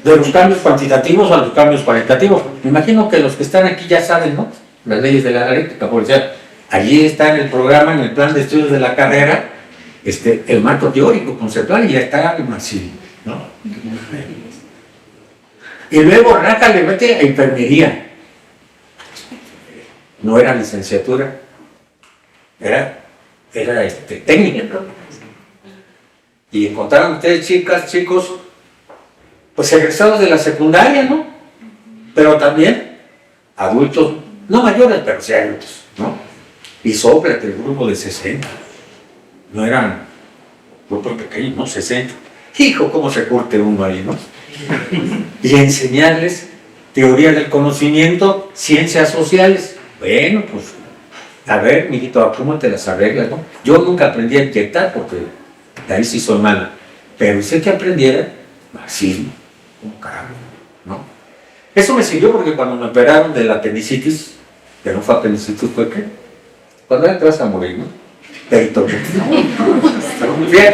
De los cambios cuantitativos a los cambios cualitativos. Me imagino que los que están aquí ya saben, ¿no?, las leyes de la dialéctica, por decir, Allí está en el programa, en el plan de estudios de la carrera, el marco teórico, conceptual, y ya está así, ¿no? Y luego Raca le mete a enfermería. No era licenciatura, era técnica. Y encontraron ustedes, chicas, chicos, pues egresados de la secundaria, ¿no? Pero también adultos, no mayores, pero sí adultos, ¿no? Y sóplate, el grupo de 60. No eran grupos pequeños, ¿no? 60. Hijo, cómo se curte uno ahí, ¿no? Y enseñarles teoría del conocimiento, ciencias sociales. Bueno, pues, a ver, mijito, ¿cómo te las arreglas, no? Yo nunca aprendí a inyectar porque de ahí sí soy mala. Pero hice que aprendiera marxismo, como carajo, ¿no? Eso me sirvió porque cuando me operaron de la apendicitis, que no fue apendicitis, ¿fue qué? Cuando entras a morir, ¿no? Perito. Fui a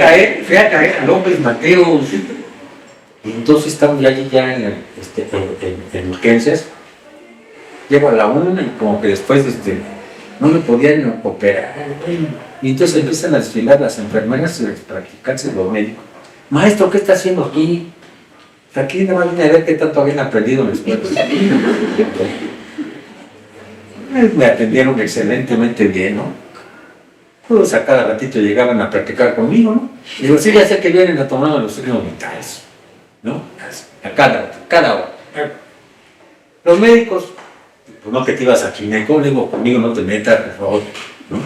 caer a López Mateos. Y entonces estamos ya en urgencias. Llego a la 1 y como que después no me podían operar. Y entonces empiezan a desfilar las enfermeras y los practicantes, los médicos. Maestro, ¿qué está haciendo aquí? Aquí nada más vine a ver qué tanto habían aprendido en la escuela. Me atendieron excelentemente bien, ¿no? Todos a cada ratito llegaban a practicar conmigo, ¿no? Y digo, sí, ya sé que vienen a tomar los signos vitales, ¿no? A cada hora. Los médicos, pues no que te ibas a ginecólogo, conmigo no te metas, por favor, ¿no?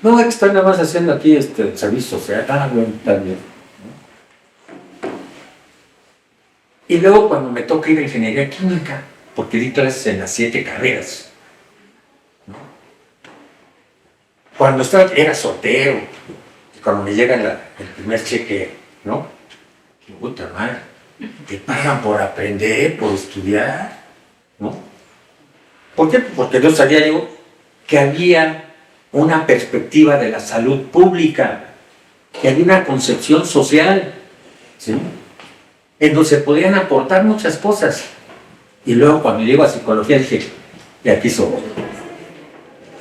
No, es que estoy nada más haciendo aquí servicio social, bueno, está bien. Y luego cuando me toca ir a ingeniería química, porque di clases en las 7 carreras, ¿no? Cuando era soltero, cuando me llega el primer cheque, ¿no? Puta madre, te pagan por aprender, por estudiar, ¿no? ¿Por qué? Porque yo sabía yo que había una perspectiva de la salud pública, que había una concepción social, ¿sí? En donde se podían aportar muchas cosas. Y luego cuando llego a psicología dije, de aquí soy.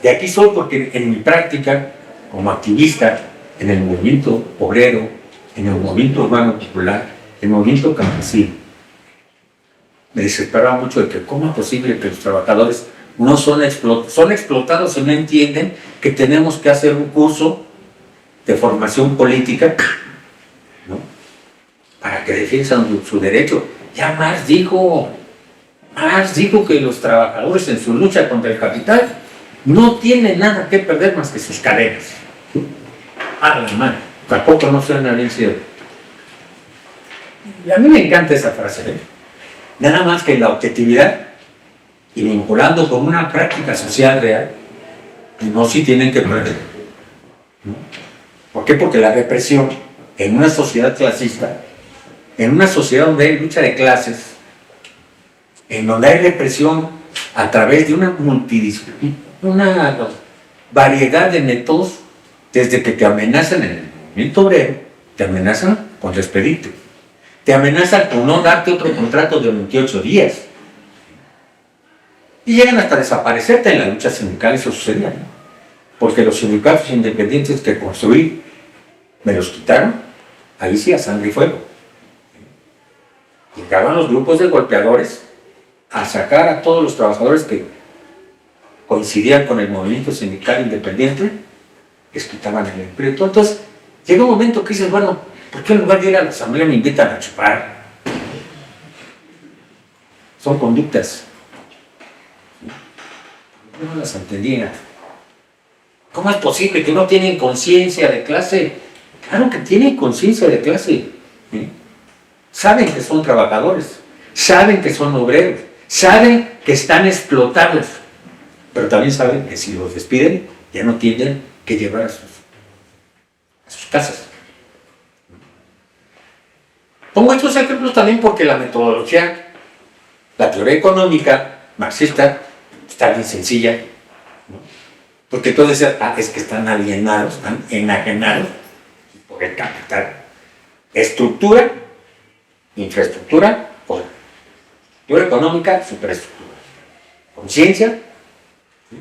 De aquí soy porque en mi práctica como activista en el movimiento obrero, en el movimiento urbano popular, en el movimiento campesino, me desesperaba mucho de que cómo es posible que los trabajadores no son explotados y no entienden que tenemos que hacer un curso de formación política, ¿no? Para que defiendan su derecho. Ya Marx dijo que los trabajadores en su lucha contra el capital no tienen nada que perder más que sus cadenas. A la madre, tampoco no suena bien cierto. Y a mí me encanta esa frase, ¿eh? Nada más que la objetividad y vinculando con una práctica social real, no sí tienen que perder, ¿no? ¿Por qué? Porque la represión en una sociedad clasista, en una sociedad donde hay lucha de clases, en donde hay represión a través de una variedad de métodos, desde que te amenazan en el movimiento obrero, te amenazan con despedirte, te amenazan con no darte otro contrato de 28 días, y llegan hasta desaparecerte en la lucha sindical. Eso sucedía, ¿no? Porque los sindicatos independientes que construí me los quitaron, ahí sí a sangre y fuego. Llegaban los grupos de golpeadores a sacar a todos los trabajadores que coincidían con el movimiento sindical independiente, les quitaban el empleo. Entonces, llega un momento que dices, bueno, ¿por qué en lugar de ir a la asamblea me invitan a chupar? Son conductas. Yo no las entendía. ¿Cómo es posible que no tienen conciencia de clase? Claro que tienen conciencia de clase. ¿Sí? Saben que son trabajadores, saben que son obreros, saben que están explotados, pero también saben que si los despiden ya no tienen que llevar a sus casas. Pongo estos ejemplos también porque la metodología, la teoría económica marxista está bien sencilla, ¿no? Porque entonces es que están alienados, están enajenados por el capital. Estructura, infraestructura, poder. Teoría económica, superestructura. Conciencia, ¿sí?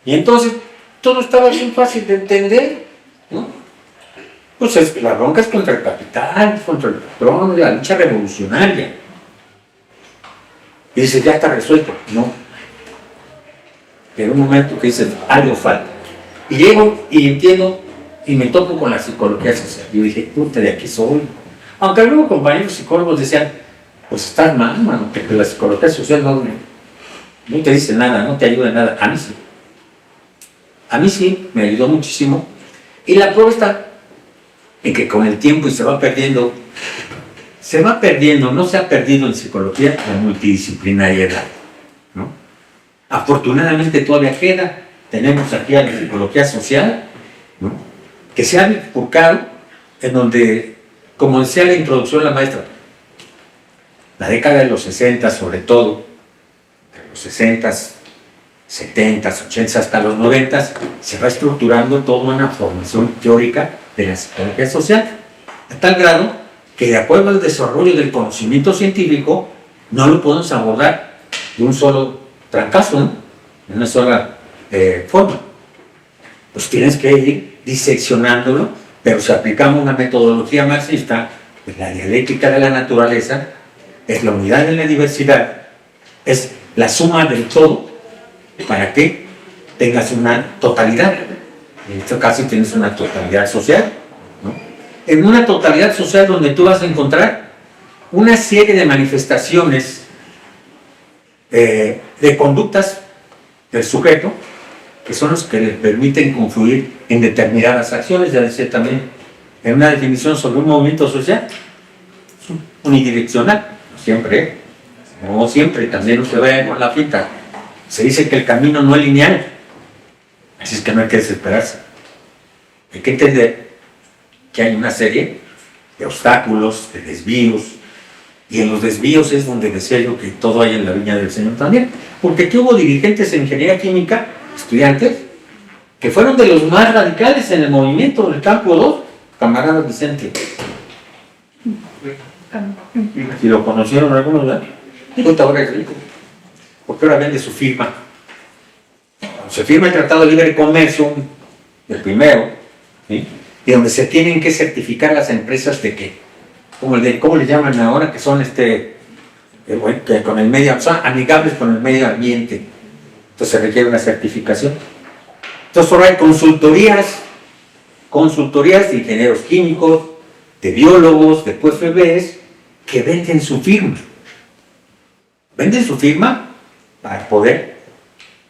Y entonces todo estaba bien fácil de entender, ¿no? Pues la bronca es contra el capital, contra el patrón, la lucha revolucionaria. Y dice, ya está resuelto. No. Pero un momento que dice, algo falta. Y llego y entiendo y me topo con la psicología social. Yo dije, puta, de aquí soy. Aunque algunos compañeros psicólogos decían, pues estás mal, mano, que la psicología social no te dice nada, no te ayuda en nada. A mí sí. A mí sí, me ayudó muchísimo. Y la prueba está en que con el tiempo y se va perdiendo, no se ha perdido en psicología la multidisciplinariedad, ¿no? Afortunadamente todavía queda, tenemos aquí a la psicología social, ¿no? Que se ha bifurcado en donde, como decía la introducción la maestra, la década de los 60 sobre todo, de los 60, 70, 80 hasta los 90, se va estructurando toda una formación teórica de la psicología social, a tal grado que de acuerdo al desarrollo del conocimiento científico no lo podemos abordar de un solo trancazo, ¿no? De una sola forma. Pues tienes que ir diseccionándolo, pero si aplicamos una metodología marxista, pues la dialéctica de la naturaleza es la unidad en la diversidad, es la suma del todo para que tengas una totalidad. En este caso tienes una totalidad social, ¿no? En una totalidad social donde tú vas a encontrar una serie de manifestaciones de conductas del sujeto que son los que le permiten confluir en determinadas acciones. Ya decía también en una definición sobre un movimiento social, unidireccional, no siempre, también no se vaya con la pinta. Se dice que el camino no es lineal, así es que no hay que desesperarse. Hay que entender que hay una serie de obstáculos, de desvíos, y en los desvíos es donde decía yo que todo hay en la viña del Señor también, porque aquí hubo dirigentes en ingeniería química, estudiantes, que fueron de los más radicales en el movimiento del campo 2, camarada Vicente. Si lo conocieron algunos, ¿verdad? Ahorita ahora es rico, porque ahora vende su firma. Se firma el Tratado de Libre Comercio, el primero, ¿sí? Y donde se tienen que certificar las empresas de que, ¿cómo le llaman ahora? Que son que con el medio, son amigables con el medio ambiente. Entonces se requiere una certificación. Entonces ahora hay consultorías de ingenieros químicos, de biólogos, de QFBs, que venden su firma. Venden su firma para poder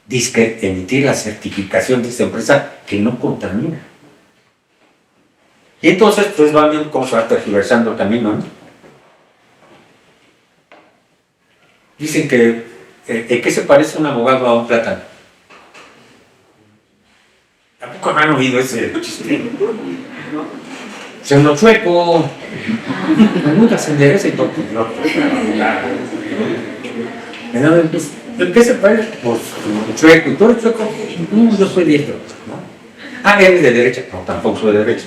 emitir la certificación de esta empresa que no contamina. Y entonces, pues van viendo cómo se va tergiversando el camino, ¿no? Dicen que, ¿en qué se parece un abogado a un plátano? ¿Tampoco me han oído ese chiste? Se uno chueco, nunca se endereza y todo. ¿En qué se parece? Pues un chueco, y todo el chueco, no, yo soy diestro, ¿no? Ah, eres de derecha, no, tampoco soy de derecha.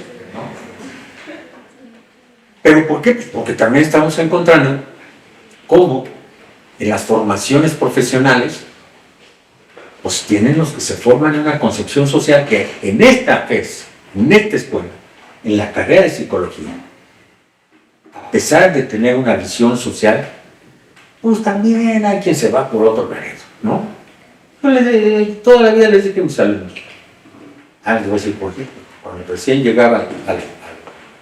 ¿Pero por qué? Pues porque también estamos encontrando cómo en las formaciones profesionales pues tienen los que se forman en una concepción social que en esta escuela, en la carrera de psicología, a pesar de tener una visión social, pues también hay quien se va por otro lado, ¿no? Toda la vida les dije a mis alumnos, les voy a decir por qué, cuando recién llegaba a la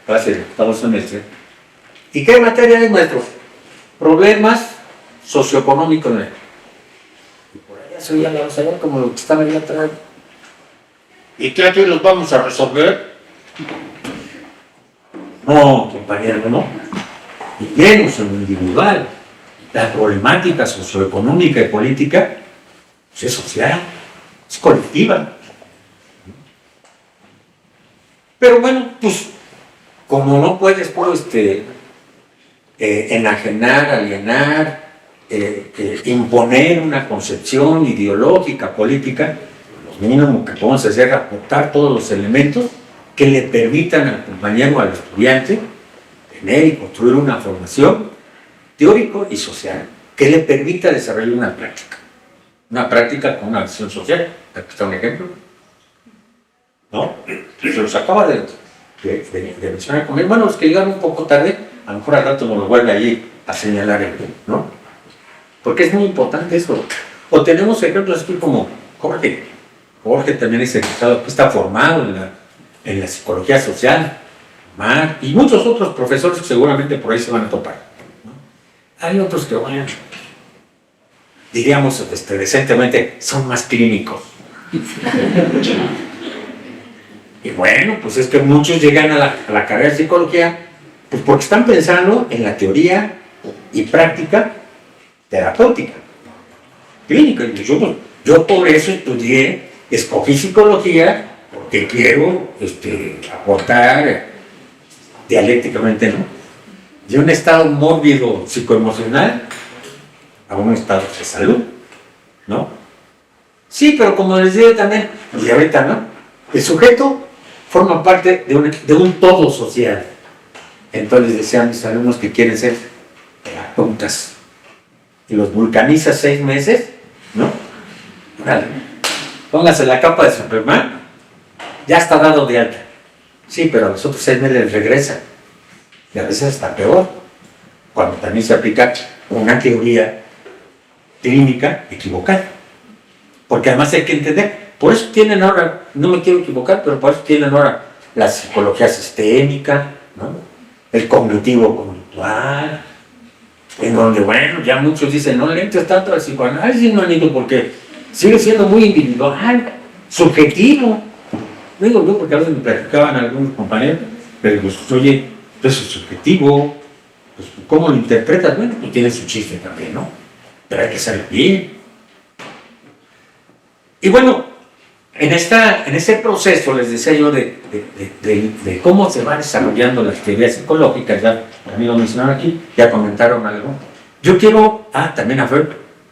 clase de octavo semestre, ¿y qué materia es, maestro? Problemas socioeconómicos. Y por allá se oía la señora como lo que estaba ahí atrás. ¿Y qué aquí los vamos a resolver? No, compañero, no. Y menos en lo individual. La problemática socioeconómica y política pues es social, es colectiva. Pero bueno, pues como no puedes enajenar, alienar, imponer una concepción ideológica, política, lo mínimo que podemos hacer es aportar todos los elementos que le permitan al compañero, al estudiante, tener y construir una formación teórico y social que le permita desarrollar una práctica. una práctica con una acción social. Aquí está un ejemplo. ¿No? Se los acaba de mencionar conmigo. Bueno, los que llegaron un poco tarde, a lo mejor al rato nos lo vuelve allí a señalar, ¿no? Porque es muy importante eso. O tenemos ejemplos aquí como Jorge. Jorge también es egresado, que está formado en la psicología social. Mar, y muchos otros profesores que seguramente por ahí se van a topar, ¿no? Hay otros que, bueno, diríamos decentemente, son más clínicos. Y bueno, pues es que muchos llegan a la carrera de psicología pues porque están pensando en la teoría y práctica terapéutica, clínica. Y yo por eso escogí psicología porque quiero aportar dialécticamente, ¿no? De un estado mórbido psicoemocional a un estado de salud, ¿no? Sí, pero como les digo también, y ahorita, ¿no? El sujeto forma parte de un todo social. Entonces decían mis alumnos que quieren ser terapeutas y los vulcaniza 6 meses, ¿no? Vale. Póngase la capa de Superman, ya está dado de alta. Sí, pero a los otros 6 meses regresa. Y a veces está peor. Cuando también se aplica una teoría clínica equivocada. Porque además hay que entender, por eso tienen ahora, no me quiero equivocar, pero por eso tienen ahora la psicología sistémica, ¿no? El cognitivo conductual, en donde, bueno, ya muchos dicen, no le entres tanto al psicoanálisis, no han ido porque sigue siendo muy individual, subjetivo. Digo yo, porque a veces me platicaban algunos compañeros, pero pues, oye, eso es subjetivo, pues, ¿cómo lo interpretas? Bueno, pues tiene su chiste también, ¿no? Pero hay que saber bien. Y bueno, en ese proceso, les decía yo, de cómo se van desarrollando las teorías psicológicas, ya también lo mencionaron aquí, ya comentaron algo. Yo quiero, también a Freud,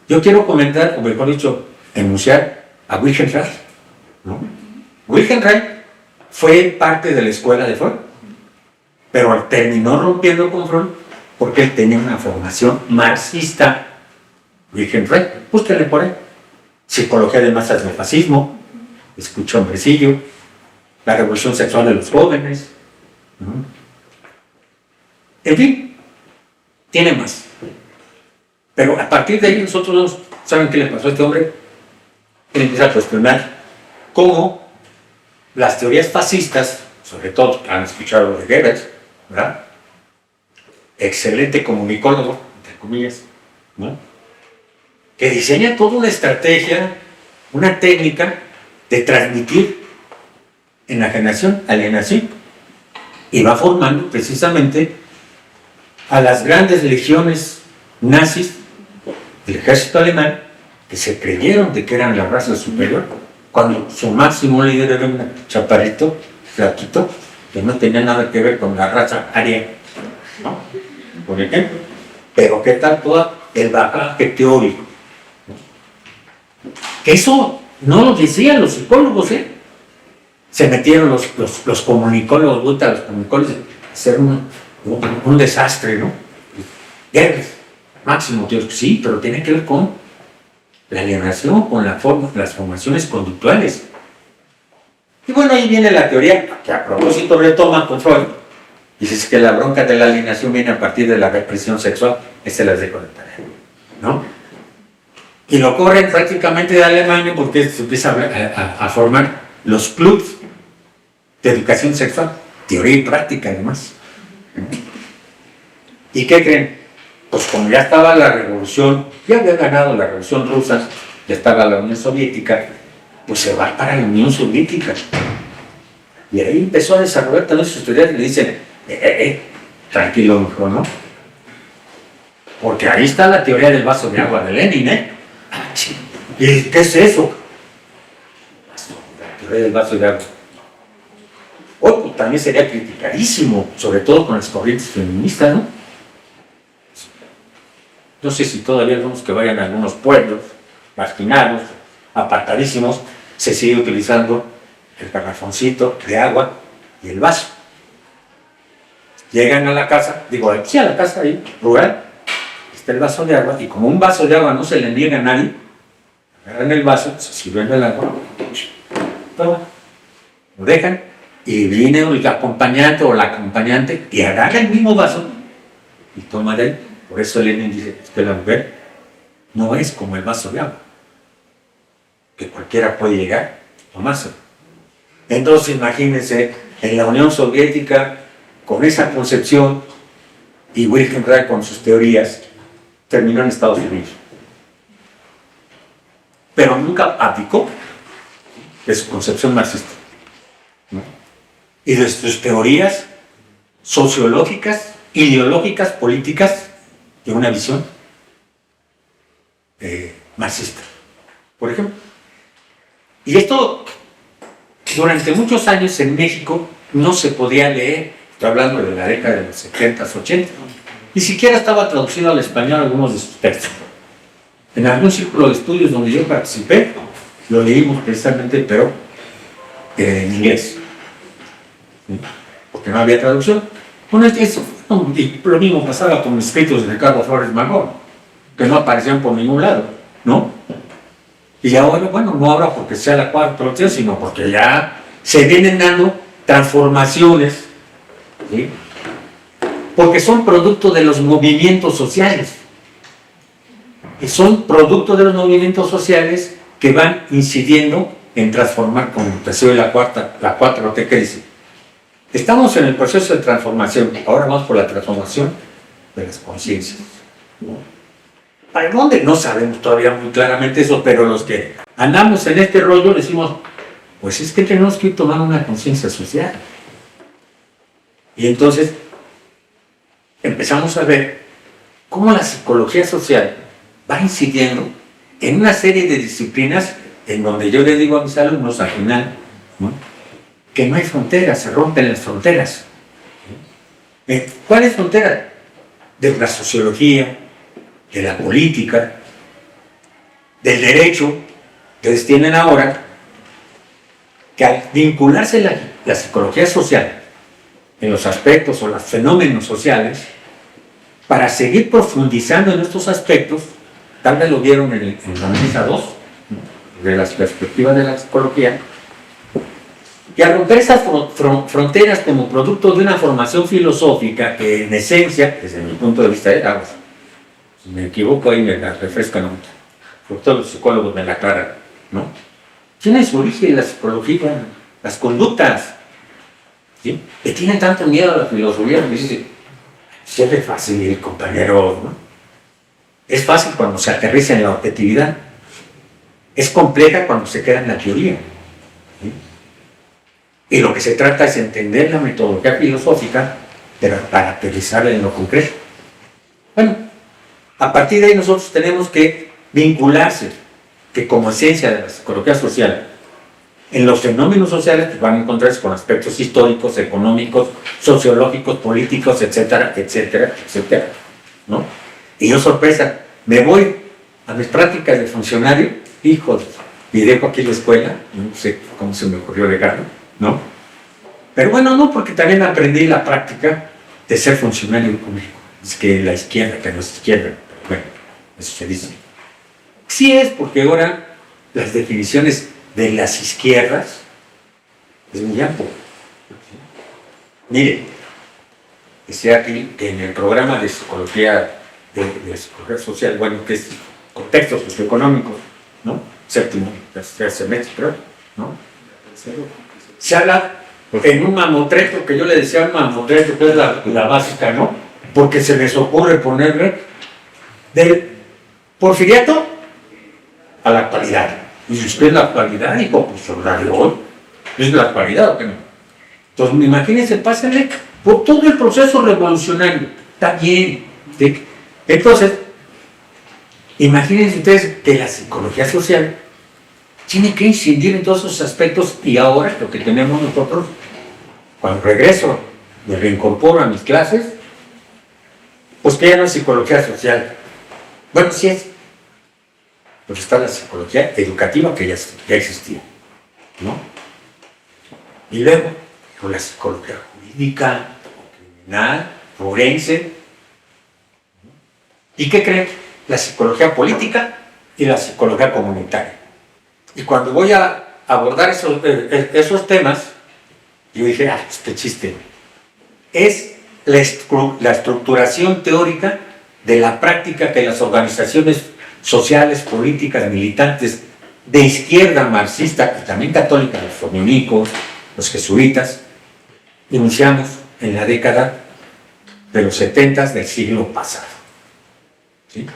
yo quiero comentar, o mejor dicho, enunciar a Wilhelm Reich, ¿no? Wilhelm Reich fue parte de la escuela de Freud, pero terminó rompiendo con Freud porque él tenía una formación marxista. Wilhelm Reich, búsquenle por ahí. Psicología de masas del fascismo, escucha hombrecillo, la revolución sexual de los jóvenes. En fin, tiene más. Pero a partir de ahí nosotros, ¿saben qué le pasó a este hombre? Él empieza a cuestionar cómo las teorías fascistas, sobre todo han escuchado lo de Goebbels, ¿verdad? Excelente comunicólogo, entre comillas, ¿no? Que diseña toda una estrategia, una técnica de transmitir enajenación, alienación, y va formando precisamente a las grandes legiones nazis del ejército alemán que se creyeron de que eran la raza superior, cuando su máximo líder era un chaparrito, flaquito, que no tenía nada que ver con la raza aria, ¿no? Por ejemplo. Pero qué tal todo el bagaje teórico. Que eso no lo decían los psicólogos, ¿eh? Se metieron los comunicólogos, los comunicólogos, a hacer un desastre, ¿no? Goebbels, máximo teórico, sí, pero tiene que ver con la alienación, con las formaciones conductuales. Y bueno, ahí viene la teoría, que a propósito retoma con Freud, dice que la bronca de la alienación viene a partir de la represión sexual, se las dejo de tarea, ¿no? Y lo corren prácticamente de Alemania porque se empieza a formar los clubs de educación sexual, teoría y práctica además. ¿Y qué creen? Pues como ya estaba la revolución, ya había ganado la revolución rusa, ya estaba la Unión Soviética, pues se va para la Unión Soviética. Y ahí empezó a desarrollar también sus teorías y le dicen, tranquilo, mejor, ¿no? Porque ahí está la teoría del vaso de agua de Lenin, ¿eh? ¿Y qué es eso? La teoría del vaso de agua. Hoy pues, también sería criticadísimo, sobre todo con las corrientes feministas, ¿no? No sé si todavía vemos que vayan a algunos pueblos marginados, apartadísimos, se sigue utilizando el garrafoncito de agua y el vaso. Llegan a la casa, sí, a la casa ahí, rural, está el vaso de agua, y como un vaso de agua no se le niega a nadie, agarran el vaso, se sirven el agua, toma, lo dejan y viene el acompañante o la acompañante y agarra el mismo vaso y toma de él. Por eso Lenin dice que la mujer no es como el vaso de agua, que cualquiera puede llegar a tomárselo. Entonces imagínense, en la Unión Soviética, con esa concepción, y Wilhelm Reich con sus teorías, terminó en Estados Unidos. Pero nunca abdicó de su concepción marxista, ¿no? Y de sus teorías sociológicas, ideológicas, políticas, de una visión marxista, por ejemplo. Y esto, durante muchos años en México, no se podía leer. Estoy hablando de la década de los 70s, 80s. Ni siquiera estaba traducido al español algunos de sus textos. En algún círculo de estudios donde yo participé, lo leímos precisamente, pero en inglés, ¿sí? Porque no había traducción. Bueno, y lo mismo pasaba con escritos de Ricardo Flores Magón, que no aparecían por ningún lado, ¿no? Y ahora, bueno, no ahora porque sea la cuarta traducción, sino porque ya se vienen dando transformaciones, ¿sí? Porque son producto de los movimientos sociales. Y son producto de los movimientos sociales que van incidiendo en transformar, como empezó la cuarta crisis. Estamos en el proceso de transformación. Ahora vamos por la transformación de las conciencias, ¿no? ¿Para dónde? No sabemos todavía muy claramente eso, pero los que andamos en este rollo decimos, pues es que tenemos que tomar una conciencia social. Y entonces empezamos a ver cómo la psicología social va incidiendo en una serie de disciplinas en donde yo le digo a mis alumnos al final, ¿no?, que no hay fronteras, se rompen las fronteras. ¿Cuál es frontera? De la sociología, de la política, del derecho. Entonces tienen ahora que al vincularse la psicología social en los aspectos o los fenómenos sociales, para seguir profundizando en estos aspectos, tal vez lo vieron en la mesa 2, de las perspectivas de la psicología, y al romper esas fronteras como producto de una formación filosófica que en esencia, desde mi punto de vista, era, si me equivoco ahí me la refrescan mucho, porque todos los psicólogos me la aclaran, ¿no? Tiene su origen la psicología, las conductas, ¿sí? Que tienen tanto miedo a la filosofía, me dice, siempre es fácil, compañero, ¿no? Es fácil cuando se aterriza en la objetividad, es compleja cuando se queda en la teoría, ¿sí? Y lo que se trata es entender la metodología filosófica para aterrizarla en lo concreto. Bueno, a partir de ahí nosotros tenemos que vincularse, que como esencia de la psicología social, en los fenómenos sociales pues van a encontrarse con aspectos históricos, económicos, sociológicos, políticos, etcétera, etcétera, etcétera, ¿no? Y yo, sorpresa, me voy a mis prácticas de funcionario, hijos, y dejo aquí la escuela, no sé cómo se me ocurrió dejarlo, ¿no? Pero bueno, no, porque también aprendí la práctica de ser funcionario público. Es que la izquierda, que no es izquierda, bueno, eso se dice. Sí es, porque ahora las definiciones de las izquierdas es muy amplio. Mire, decía aquí que en el programa de psicología, de psicología social, bueno, que es contextos socioeconómicos, ¿no? Séptimo, tercer semestre, creo, ¿no? Se habla en un mamotreto, que yo le decía un mamotreto, que es la básica, ¿no? Porque se les ocurre ponerle del porfiriato a la actualidad. Y si usted es la actualidad, dijo, pues hablar de hoy, ¿es la actualidad o qué no? Entonces, imagínense, pásenle por todo el proceso revolucionario. Está bien. ¿Sí? Entonces, imagínense ustedes que la psicología social tiene que incidir en todos esos aspectos, y ahora lo que tenemos nosotros, cuando regreso, me reincorporo a mis clases, pues que ya no es psicología social. Bueno, sí es. Pues está la psicología educativa, que ya existía, ¿no? Y luego, con la psicología jurídica, criminal, forense. ¿Y qué creen? La psicología política y la psicología comunitaria. Y cuando voy a abordar esos temas, yo dije, este chiste, es la estructuración teórica de la práctica que las organizaciones sociales, políticas, militantes de izquierda marxista y también católica, los dominicos, los jesuitas, iniciamos en la década de los 70 del siglo pasado. ¿Sí?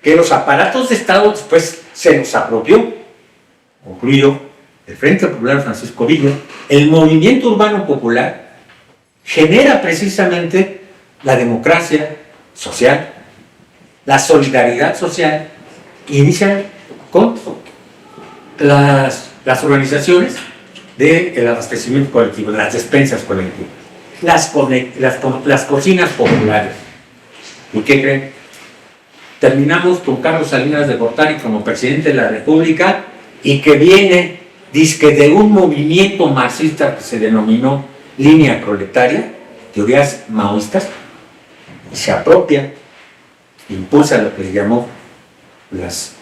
Que los aparatos de Estado después se nos apropió, concluyo, el Frente Popular Francisco Villa, el movimiento urbano popular genera precisamente la democracia social, la solidaridad social, inician con las organizaciones del abastecimiento colectivo, las despensas colectivas, las cocinas populares. ¿Y qué creen? Terminamos con Carlos Salinas de Gortari como presidente de la República y que viene, dizque de un movimiento marxista que se denominó línea proletaria, teorías maoístas, y se apropia, impulsa lo que le llamó las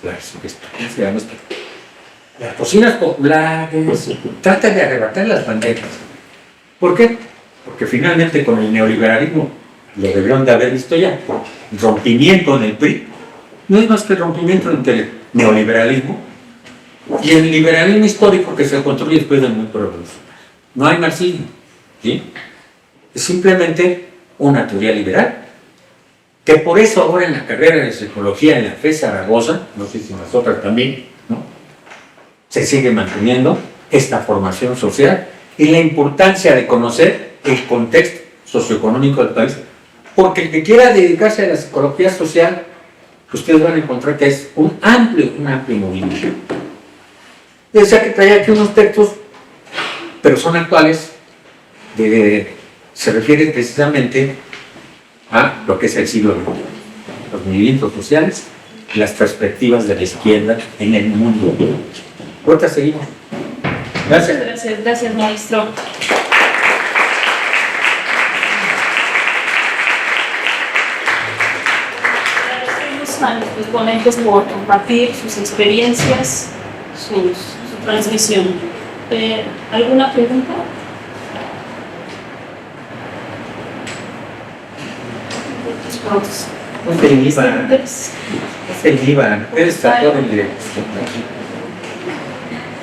cocinas populares, trata de arrebatar las banderas. ¿Por qué? Porque finalmente con el neoliberalismo, lo debieron de haber visto ya, el rompimiento en el PRI, no es más que el rompimiento entre el neoliberalismo y el liberalismo histórico que se construye después del mundo revolucionario. No hay marxismo, ¿sí? Es simplemente una teoría liberal, que por eso ahora en la carrera de psicología en la FE Zaragoza, no sé si en las otras también, ¿no?, se sigue manteniendo esta formación social y la importancia de conocer el contexto socioeconómico del país, porque el que quiera dedicarse a la psicología social, ustedes van a encontrar que es un amplio movimiento. Decía que traía aquí unos textos, pero son actuales, se refiere precisamente a lo que es el siglo XX, los movimientos sociales y las perspectivas de la izquierda en el mundo. Ahorita seguimos. Gracias. Gracias, maestro. Agradecemos a nuestros ponentes por compartir sus experiencias, su transmisión. ¿Alguna pregunta?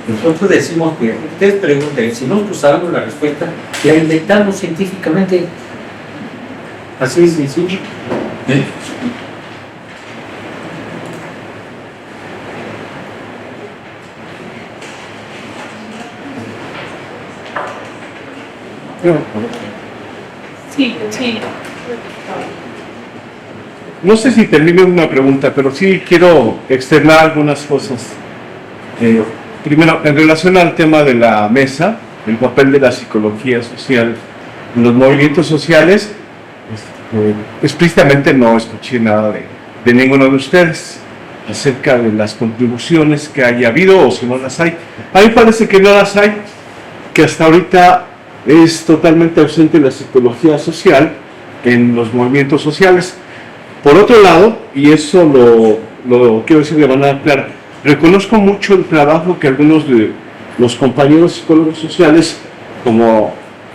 Nosotros decimos que ustedes pregunten, si nosotros sabemos la respuesta, la inventamos científicamente. Así es sencillo. Sí. No sé si termine una pregunta, pero sí quiero externar algunas cosas. Primero, en relación al tema de la mesa, el papel de la psicología social en los movimientos sociales, explícitamente no escuché nada de ninguno de ustedes acerca de las contribuciones que haya habido o si no las hay. A mí me parece que no las hay, que hasta ahorita es totalmente ausente la psicología social en los movimientos sociales. Por otro lado, y eso lo quiero decir de manera clara, reconozco mucho el trabajo que algunos de los compañeros psicólogos sociales, como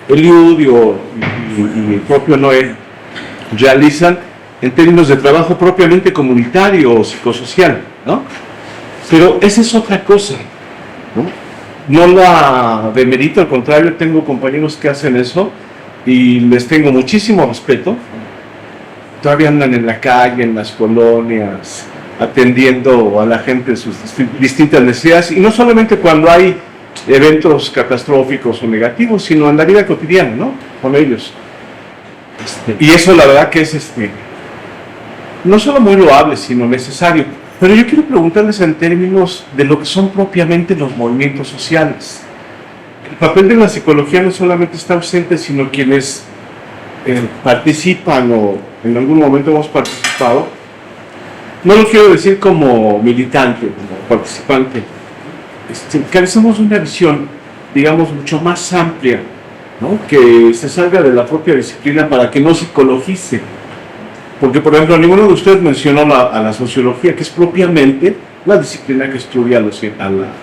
Eliud y el propio Noé, realizan en términos de trabajo propiamente comunitario o psicosocial, ¿no? Pero esa es otra cosa, ¿no? No la demerito, al contrario, tengo compañeros que hacen eso y les tengo muchísimo respeto. Todavía andan en la calle, en las colonias, atendiendo a la gente en sus distintas necesidades, y no solamente cuando hay eventos catastróficos o negativos, sino en la vida cotidiana, ¿no?, con ellos. Y eso la verdad que es no solo muy loable, sino necesario. Pero yo quiero preguntarles en términos de lo que son propiamente los movimientos sociales. El papel de la psicología no solamente está ausente, sino quienes participan o en algún momento hemos participado. No lo quiero decir como militante, como participante. Carecemos de una visión, digamos, mucho más amplia, ¿no?, que se salga de la propia disciplina para que no psicologice. Porque, por ejemplo, ninguno de ustedes mencionó a la sociología, que es propiamente la disciplina que estudia a los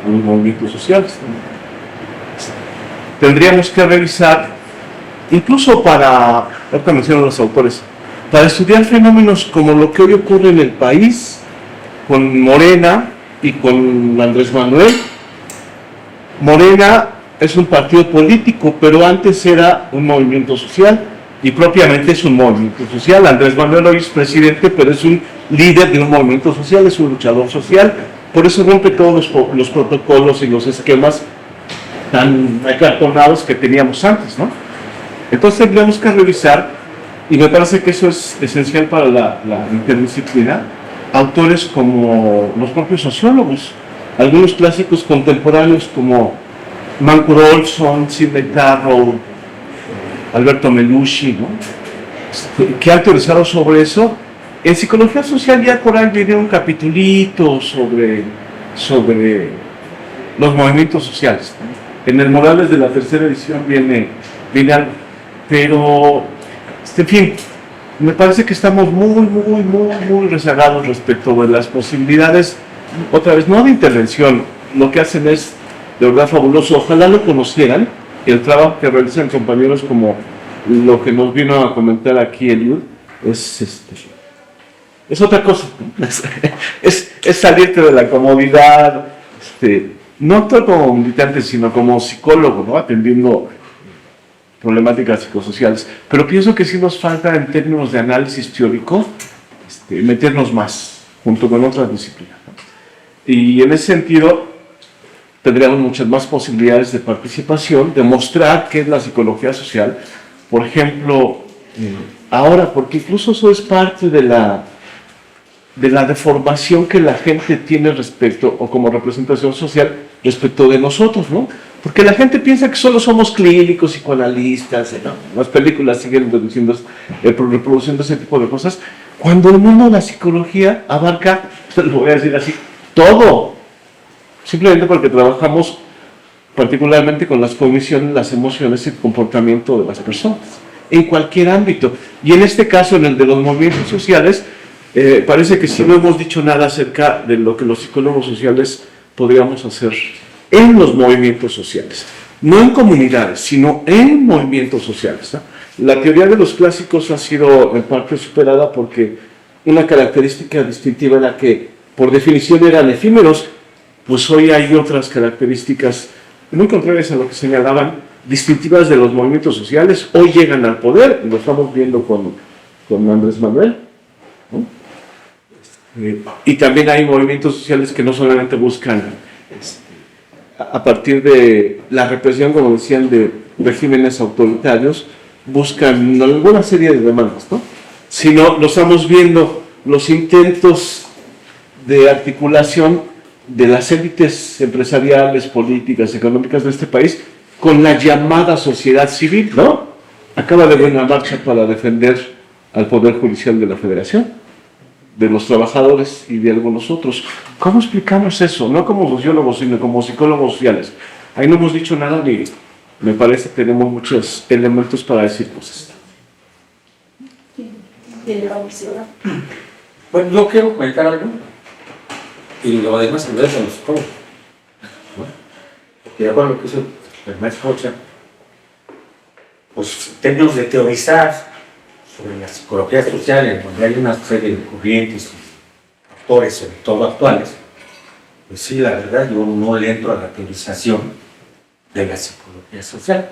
movimientos sociales. Tendríamos que revisar, incluso para, ahorita menciono los autores, para estudiar fenómenos como lo que hoy ocurre en el país, con Morena y con Andrés Manuel. Morena es un partido político, pero antes era un movimiento social, y propiamente es un movimiento social. Andrés Manuel hoy es presidente, pero es un líder de un movimiento social, es un luchador social, por eso rompe todos los protocolos y los esquemas tan acartonados que teníamos antes, ¿no? Entonces tendríamos que revisar, y me parece que eso es esencial para la interdisciplina, autores como los propios sociólogos, algunos clásicos contemporáneos como Mancur Olson, Sidney Tarrow, Alberto Melucci, ¿no? Que han teorizado sobre eso. En psicología social ya por ahí viene un capitulito sobre los movimientos sociales, ¿no? En el Morales de la tercera edición viene algo, pero en fin, me parece que estamos muy rezagados respecto de las posibilidades, otra vez, no de intervención. Lo que hacen es de verdad fabuloso. Ojalá lo conocieran, el trabajo que realizan compañeros como lo que nos vino a comentar aquí Eliud, es otra cosa, ¿no? es salirte de la comodidad, no actuar como militante, sino como psicólogo, ¿no? Atendiendo problemáticas psicosociales. Pero pienso que sí nos falta, en términos de análisis teórico, meternos más, junto con otras disciplinas, ¿no? Y en ese sentido, tendríamos muchas más posibilidades de participación, de mostrar qué es la psicología social. Por ejemplo, ahora, porque incluso eso es parte de la deformación que la gente tiene respecto, o como representación social, respecto de nosotros, ¿no? Porque la gente piensa que solo somos clínicos, psicoanalistas, ¿no? Las películas siguen reproduciendo ese tipo de cosas, cuando el mundo de la psicología abarca, lo voy a decir así, todo. Simplemente porque trabajamos particularmente con las cogniciones, las emociones y el comportamiento de las personas, en cualquier ámbito. Y en este caso, en el de los movimientos sociales, parece que sí no hemos dicho nada acerca de lo que los psicólogos sociales podríamos hacer en los movimientos sociales. No en comunidades, sino en movimientos sociales, ¿no? La teoría de los clásicos ha sido en parte superada porque una característica distintiva era que, por definición, eran efímeros. Pues hoy hay otras características muy contrarias a lo que señalaban, distintivas de los movimientos sociales. Hoy llegan al poder, lo estamos viendo con Andrés Manuel, ¿no? Y también hay movimientos sociales que no solamente buscan, a partir de la represión, como decían, de regímenes autoritarios, buscan alguna serie de demandas, ¿no? Sino lo estamos viendo, los intentos de articulación de las élites empresariales, políticas, económicas de este país con la llamada sociedad civil, ¿no? Acaba de haber una marcha para defender al Poder Judicial de la Federación, de los trabajadores y de algunos otros. ¿Cómo explicamos eso? No como sociólogos, sino como psicólogos sociales. Ahí no hemos dicho nada, ni me parece que tenemos muchos elementos para decir cosas. Bueno, yo quiero comentar algo, y lo demás se lo dejo a los psicólogos. Porque de acuerdo a lo que hizo el maestro Rocha, pues en términos de teorizar sobre la psicología social, en donde hay una serie de corrientes y autores, sobre todo actuales, pues sí, la verdad, yo no le entro a la teorización de la psicología social.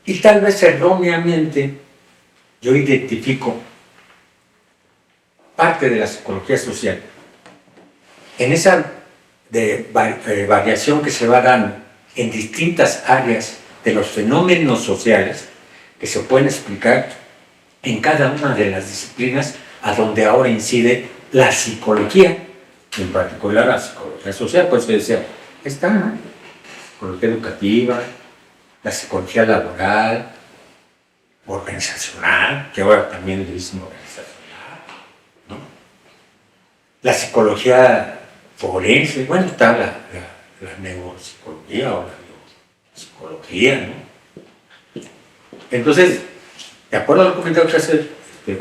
Y tal vez erróneamente yo identifico parte de la psicología social en esa variación que se va dando en distintas áreas de los fenómenos sociales que se pueden explicar en cada una de las disciplinas a donde ahora incide la psicología, en particular la psicología social. Pues se decía, está la psicología educativa, la psicología laboral, organizacional, que ahora también le dicen organizacional, ¿no? La psicología forense, bueno, está la neuropsicología o la psicología, ¿no? Entonces, de acuerdo al comentario que hace el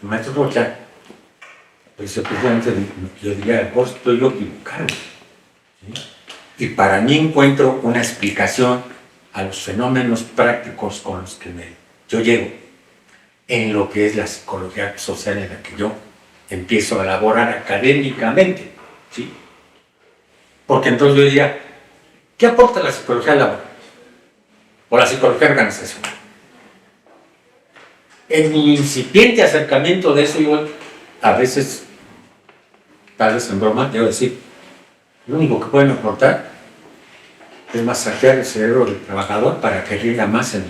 maestro Rocha, Pues efectivamente, yo diría, pues estoy yo equivocado. ¿Sí? Y para mí encuentro una explicación a los fenómenos prácticos con los que yo llego en lo que es la psicología social en la que yo empiezo a elaborar académicamente. ¿Sí? Porque entonces yo diría, ¿qué aporta la psicología laboral? O la psicología organizacional. En mi incipiente acercamiento de eso, yo a veces, tal vez en broma, debo decir, lo único que pueden aportar es masajear el cerebro del trabajador para que rinda más en el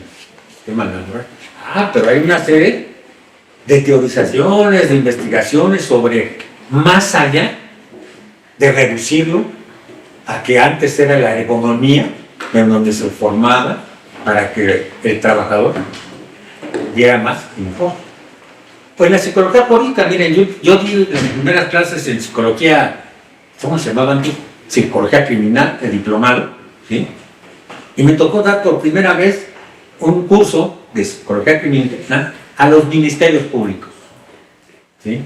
sistema laboral. Ah, pero hay una serie de teorizaciones, de investigaciones sobre más allá de reducirlo a que antes era la ergonomía en donde se formaba para que el trabajador diera más informe. Pues la psicología política, miren, yo di las primeras clases en psicología, ¿cómo se llamaban? Psicología criminal, de diplomado, ¿sí? Y me tocó dar por primera vez un curso de psicología criminal a los ministerios públicos, ¿sí?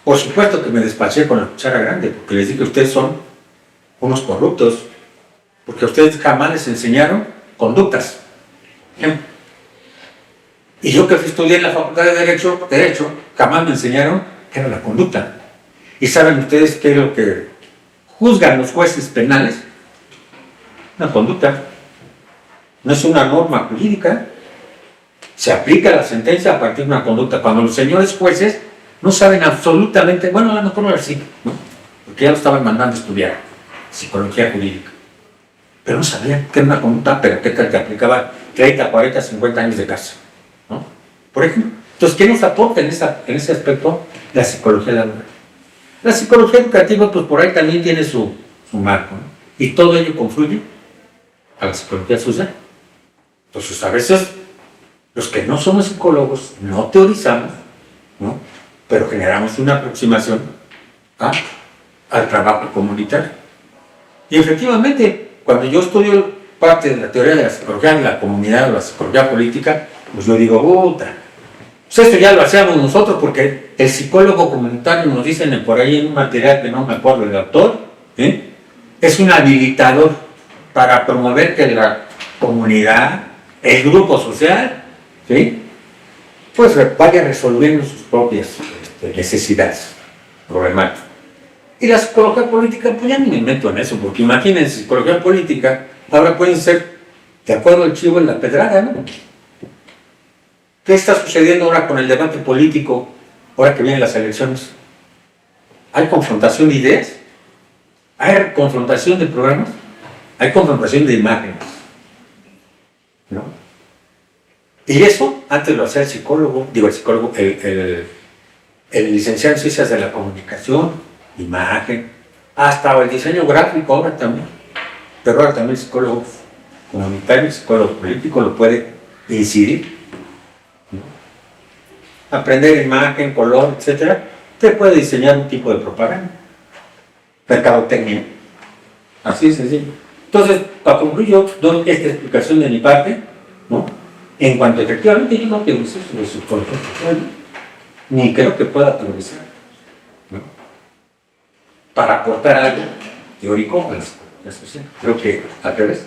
Por supuesto que me despaché con la cuchara grande, porque les dije que ustedes son unos corruptos, porque a ustedes jamás les enseñaron conductas. Y yo que estudié en la Facultad de Derecho, jamás me enseñaron qué era la conducta. ¿Y saben ustedes qué es lo que juzgan los jueces penales? Una conducta. No es una norma jurídica. Se aplica la sentencia a partir de una conducta. Cuando los señores jueces no saben absolutamente, bueno, a lo mejor ahora sí, ¿no? Porque ya lo estaban mandando a estudiar psicología jurídica. Pero no sabían qué era una conducta, pero qué tal que aplicaba 30, 40, 50 años de cárcel, ¿no? Por ejemplo. Entonces, ¿qué nos aporta en ese aspecto la psicología laboral? La psicología educativa, pues por ahí también tiene su marco, ¿no? Y todo ello confluye a la psicología social. Entonces, a veces, los que no somos psicólogos, no teorizamos, ¿no? Pero generamos una aproximación al trabajo comunitario. Y efectivamente, cuando yo estudio parte de la teoría de la psicología de la comunidad o la psicología política, pues yo digo, puta, pues esto ya lo hacíamos nosotros porque el psicólogo comunitario, nos dicen por ahí en un material que no me acuerdo el autor, ¿eh? Es un habilitador para promover que la comunidad, el grupo social, ¿sí? Pues vaya resolviendo sus propias necesidades problemáticas. Y la psicología política, pues ya ni me meto en eso, porque imagínense, psicología política, ahora pueden ser, de acuerdo al chivo en la pedrada, ¿no? ¿Qué está sucediendo ahora con el debate político, ahora que vienen las elecciones? ¿Hay confrontación de ideas? ¿Hay confrontación de programas? ¿Hay confrontación de imágenes? ¿No? Y eso, antes lo hacía el psicólogo, el licenciado en Ciencias de la Comunicación, imagen, hasta el diseño gráfico ahora también. Pero ahora también el psicólogo comunitario, el psicólogo político lo puede incidir, ¿no? Aprender imagen, color, etc. Usted puede diseñar un tipo de propaganda. Mercadotecnia. Así es sencillo. Entonces, para concluir, yo doy esta explicación de mi parte, ¿no? En cuanto efectivamente yo no teorizo sobre psicología social, ni creo que pueda teorizar, ¿no? Para aportar algo teórico a la sociedad. Creo que al revés,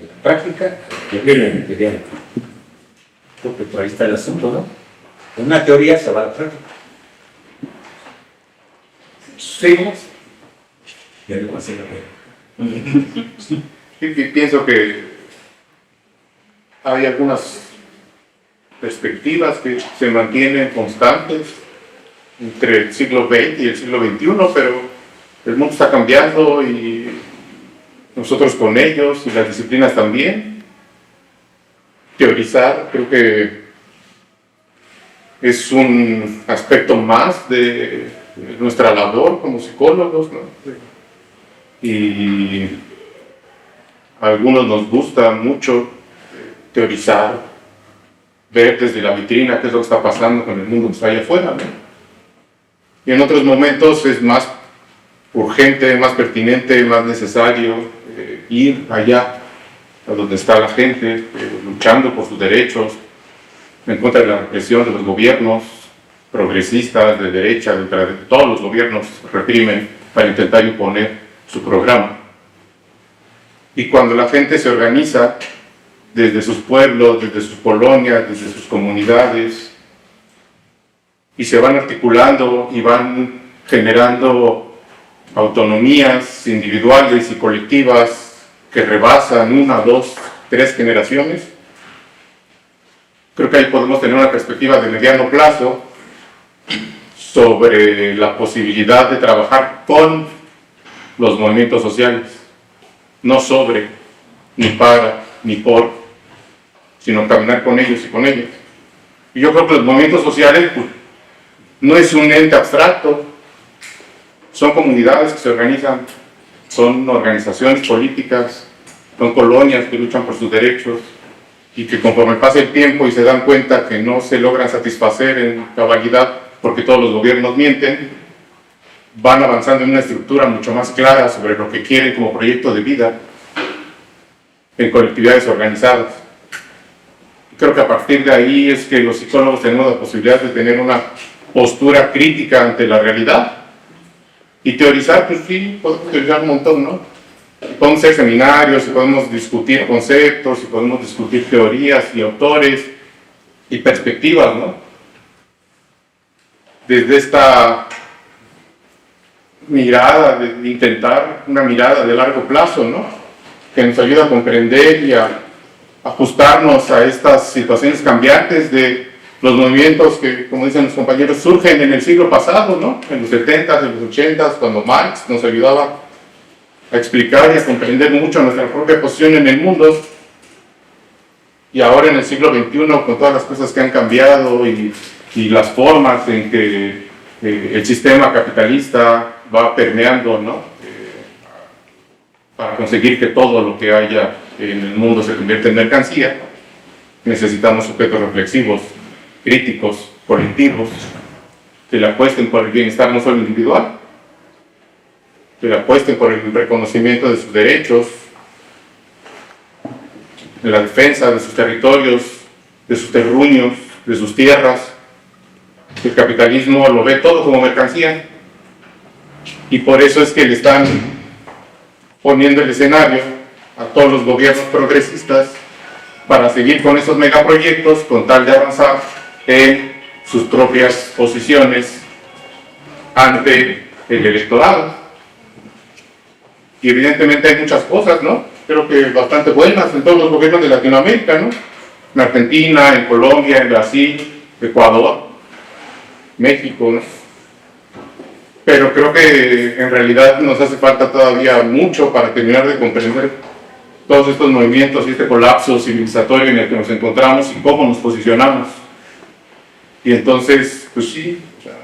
en la práctica, creo que por ahí está el asunto, ¿no? En una teoría se va a la práctica. ¿Seguimos? Ya le pasé la pena. Y pienso que hay algunas perspectivas que se mantienen constantes entre el siglo XX y el siglo XXI, pero el mundo está cambiando y nosotros con ellos y las disciplinas también. Teorizar creo que es un aspecto más de nuestra labor como psicólogos, ¿no? Y a algunos nos gusta mucho teorizar, ver desde la vitrina qué es lo que está pasando con el mundo que está allá afuera, ¿no? Y en otros momentos es más urgente, más pertinente, más necesario ir allá a donde está la gente, luchando por sus derechos, en contra de la represión de los gobiernos, progresistas, de derecha, de todos los gobiernos reprimen para intentar imponer su programa. Y cuando la gente se organiza desde sus pueblos, desde sus colonias, desde sus comunidades, y se van articulando y van generando autonomías individuales y colectivas que rebasan 1, 2, 3 generaciones, creo que ahí podemos tener una perspectiva de mediano plazo sobre la posibilidad de trabajar con los movimientos sociales, no sobre, ni para, ni por, sino caminar con ellos y con ellas. Y yo creo que los movimientos sociales pues, no es un ente abstracto, son comunidades que se organizan, son organizaciones políticas, son colonias que luchan por sus derechos y que conforme pasa el tiempo y se dan cuenta que no se logran satisfacer en cabalidad porque todos los gobiernos mienten, van avanzando en una estructura mucho más clara sobre lo que quieren como proyecto de vida en colectividades organizadas. Creo que a partir de ahí es que los psicólogos tenemos la posibilidad de tener una postura crítica ante la realidad y teorizar, pues sí, podemos teorizar un montón, ¿no? Podemos hacer seminarios, y podemos discutir conceptos, y podemos discutir teorías y autores y perspectivas, ¿no? Desde esta mirada, de intentar una mirada de largo plazo, ¿no? Que nos ayuda a comprender y a ajustarnos a estas situaciones cambiantes de los movimientos que, como dicen los compañeros, surgen en el siglo pasado, ¿no? En los 70s, en los 80s, cuando Marx nos ayudaba a explicar y a comprender mucho nuestra propia posición en el mundo. Y ahora en el siglo XXI, con todas las cosas que han cambiado y las formas en que el sistema capitalista va permeando, ¿no? Para conseguir que todo lo que haya en el mundo se convierta en mercancía, necesitamos sujetos reflexivos, críticos, colectivos, que le apuesten por el bienestar no solo individual, que le apuesten por el reconocimiento de sus derechos, de la defensa de sus territorios, de sus terruños, de sus tierras. El capitalismo lo ve todo como mercancía y por eso es que le están poniendo el escenario a todos los gobiernos progresistas para seguir con esos megaproyectos con tal de avanzar en sus propias posiciones ante el electorado. Y evidentemente hay muchas cosas, ¿no? Creo que bastante buenas en todos los gobiernos de Latinoamérica, ¿no? En Argentina, en Colombia, en Brasil, Ecuador, México, ¿no? Pero creo que en realidad nos hace falta todavía mucho para terminar de comprender todos estos movimientos y este colapso civilizatorio en el que nos encontramos y cómo nos posicionamos. Y entonces, pues sí, o sea,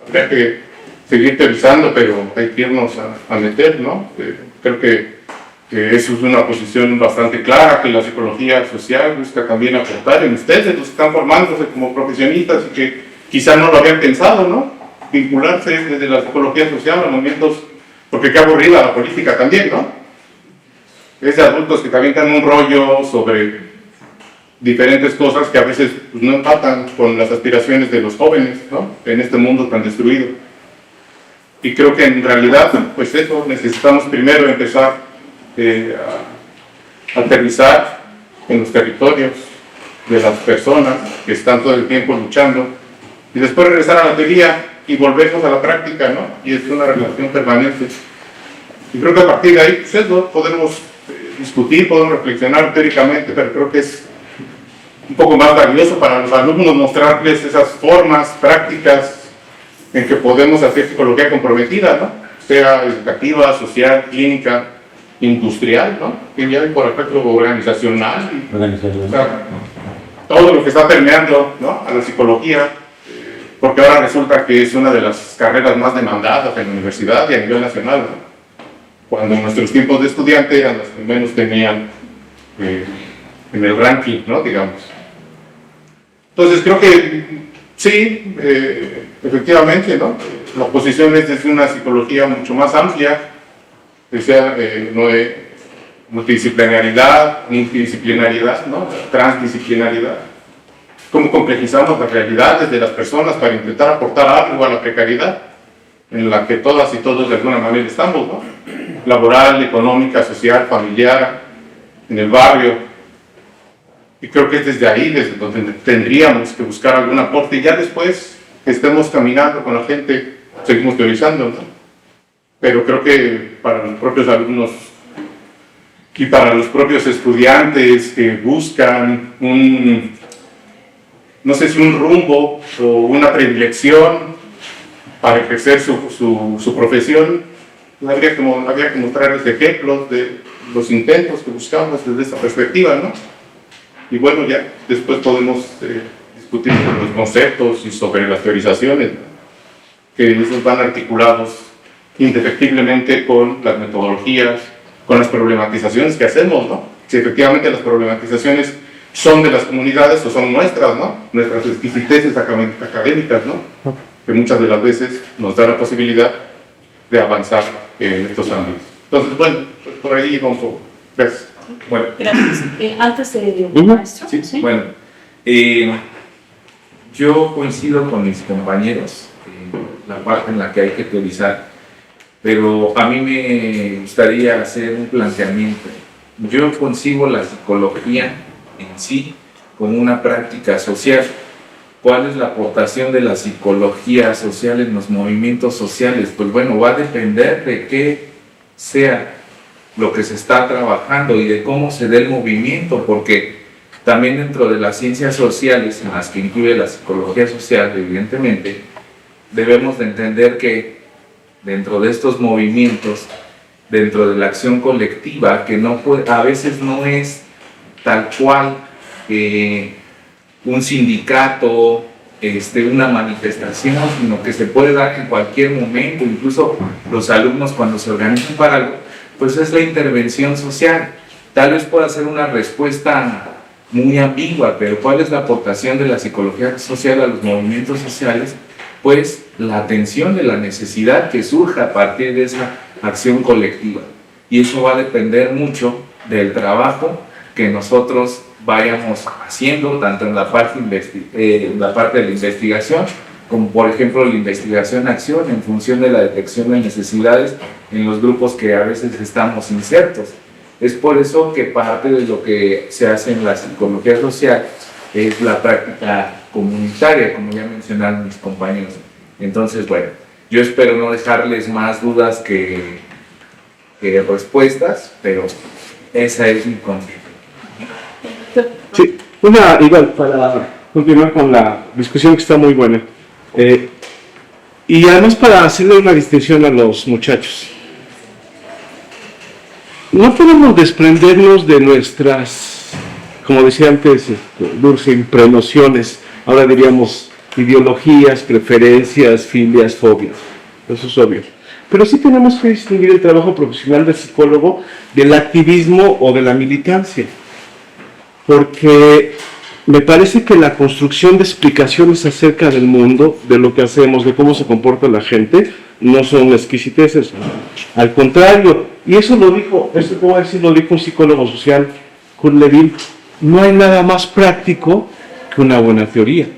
habría que seguir teorizando, pero hay que irnos a meter, ¿no? Creo que eso es una posición bastante clara que la psicología social busca también aportar en ustedes, los que están formándose como profesionistas y que quizás no lo habían pensado, ¿no? Vincularse desde la psicología social a movimientos, porque qué aburrida la política también, ¿no? Es de adultos que también dan un rollo sobre diferentes cosas que a veces pues, no empatan con las aspiraciones de los jóvenes, ¿no? En este mundo tan destruido. Y creo que en realidad, pues eso, necesitamos primero empezar a aterrizar en los territorios de las personas que están todo el tiempo luchando y después regresar a la teoría y volvernos a la práctica, ¿no? Y es una relación permanente. Y creo que a partir de ahí, pues eso, podemos discutir, podemos reflexionar teóricamente, pero creo que es un poco más valioso para los alumnos mostrarles esas formas prácticas en que podemos hacer psicología comprometida, ¿no? Sea educativa, social, clínica, industrial, ¿no? Que ya hay por acá creo organizacional. O sea, todo lo que está permeando, ¿no? A la psicología, porque ahora resulta que es una de las carreras más demandadas en la universidad y a nivel nacional, ¿no? Cuando en nuestros tiempos de estudiante eran las que menos tenían en el ranking, ¿no? Digamos. Entonces creo que sí, efectivamente, ¿no? La posición es desde una psicología mucho más amplia, que sea no de multidisciplinaridad, interdisciplinaridad, ¿no? Transdisciplinaridad. cómo complejizamos las realidades de las personas para intentar aportar algo a la precariedad en la que todas y todos de alguna manera estamos, ¿no? Laboral, económica, social, familiar, en el barrio. Y creo que es desde ahí, desde donde tendríamos que buscar algún aporte, y ya después que estemos caminando con la gente, seguimos teorizando, ¿no? Pero creo que para los propios alumnos y para los propios estudiantes que buscan no sé si un rumbo o una predilección para ejercer su profesión, habría que mostrarles ejemplos de los intentos que buscamos desde esa perspectiva, ¿no? Y bueno, ya después podemos discutir sobre los conceptos y sobre las teorizaciones, ¿no? Que esos van articulados indefectiblemente con las metodologías, con las problematizaciones que hacemos, ¿no? Si efectivamente las problematizaciones son de las comunidades o son nuestras, ¿no? Nuestras exquisiteces académicas, ¿no? Que muchas de las veces nos da la posibilidad de avanzar en estos ámbitos. Entonces, bueno, pues por ahí vamos a ver. Gracias. Bueno, Gracias. Antes de maestro. sí. Bueno, yo coincido con mis compañeros en la parte en la que hay que teorizar, pero a mí me gustaría hacer un planteamiento. Yo concibo la psicología en sí como una práctica social. ¿Cuál es la aportación de la psicología social en los movimientos sociales? Pues bueno, va a depender de qué sea lo que se está trabajando y de cómo se dé el movimiento, porque también dentro de las ciencias sociales, en las que incluye la psicología social, evidentemente, debemos de entender que dentro de estos movimientos, dentro de la acción colectiva, que no puede, a veces no es tal cual un sindicato, una manifestación, sino que se puede dar en cualquier momento. Incluso los alumnos, cuando se organizan para algo, pues es la intervención social. Tal vez pueda ser una respuesta muy ambigua, pero ¿cuál es la aportación de la psicología social a los movimientos sociales? Pues la atención de la necesidad que surja a partir de esa acción colectiva. Y eso va a depender mucho del trabajo que nosotros vayamos haciendo, tanto en la parte de la investigación, como por ejemplo la investigación-acción en función de la detección de necesidades en los grupos que a veces estamos insertos. Es por eso que parte de lo que se hace en la psicología social es la práctica comunitaria, como ya mencionaron mis compañeros. Entonces, bueno, yo espero no dejarles más dudas que respuestas, pero esa es mi concepto. Sí, igual, para continuar con la discusión que está muy buena. Y además para hacerle una distinción a los muchachos. No podemos desprendernos de nuestras, como decía antes Dulce, prenociones, ahora diríamos ideologías, preferencias, filias, fobias. Eso es obvio. Pero sí tenemos que distinguir el trabajo profesional del psicólogo del activismo o de la militancia. Porque me parece que la construcción de explicaciones acerca del mundo, de lo que hacemos, de cómo se comporta la gente, no son exquisiteces. Al contrario, y eso lo dijo, lo dijo un psicólogo social, Kurt Lewin, no hay nada más práctico que una buena teoría.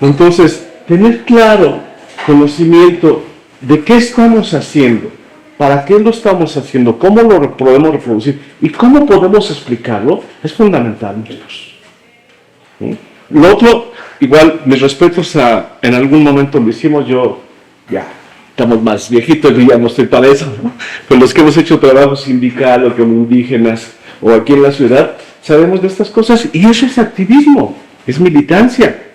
Entonces, tener claro conocimiento de qué estamos haciendo, para qué lo estamos haciendo, cómo lo podemos reproducir y cómo podemos explicarlo, es fundamental. ¿Sí? Lo otro, igual, mis respetos en algún momento lo hicimos, yo ya estamos más viejitos, yo ya no estoy para eso, ¿no? Pero los que hemos hecho trabajo sindical o como indígenas o aquí en la ciudad, sabemos de estas cosas y eso es activismo, es militancia.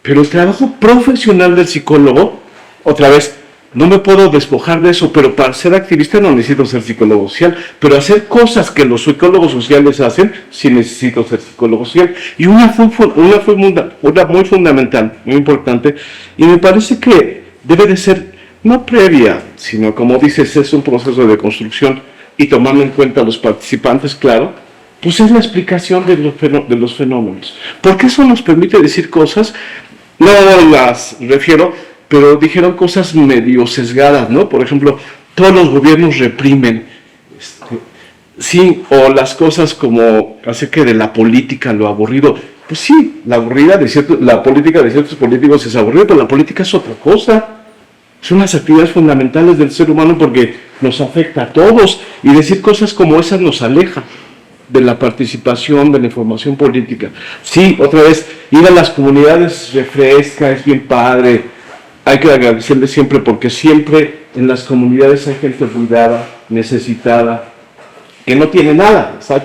Pero el trabajo profesional del psicólogo, otra vez, no me puedo despojar de eso, pero para ser activista no necesito ser psicólogo social, pero hacer cosas que los psicólogos sociales hacen, sí necesito ser psicólogo social. Y una muy fundamental, muy importante, y me parece que debe de ser, no previa, sino como dices, es un proceso de construcción, y tomando en cuenta a los participantes, claro, pues es la explicación de los fenómenos. Porque eso nos permite decir cosas, no las refiero, pero dijeron cosas medio sesgadas, ¿no? Por ejemplo, todos los gobiernos reprimen, sí, o las cosas como acerca de la política, lo aburrido. pues sí, la política de ciertos políticos es aburrida, pero la política es otra cosa. Son las actividades fundamentales del ser humano porque nos afecta a todos, y decir cosas como esas nos aleja de la participación, de la información política. Sí, otra vez, ir a las comunidades refresca, es bien padre, hay que agradecerle siempre porque siempre en las comunidades hay gente olvidada, necesitada, que no tiene nada, ¿sabes?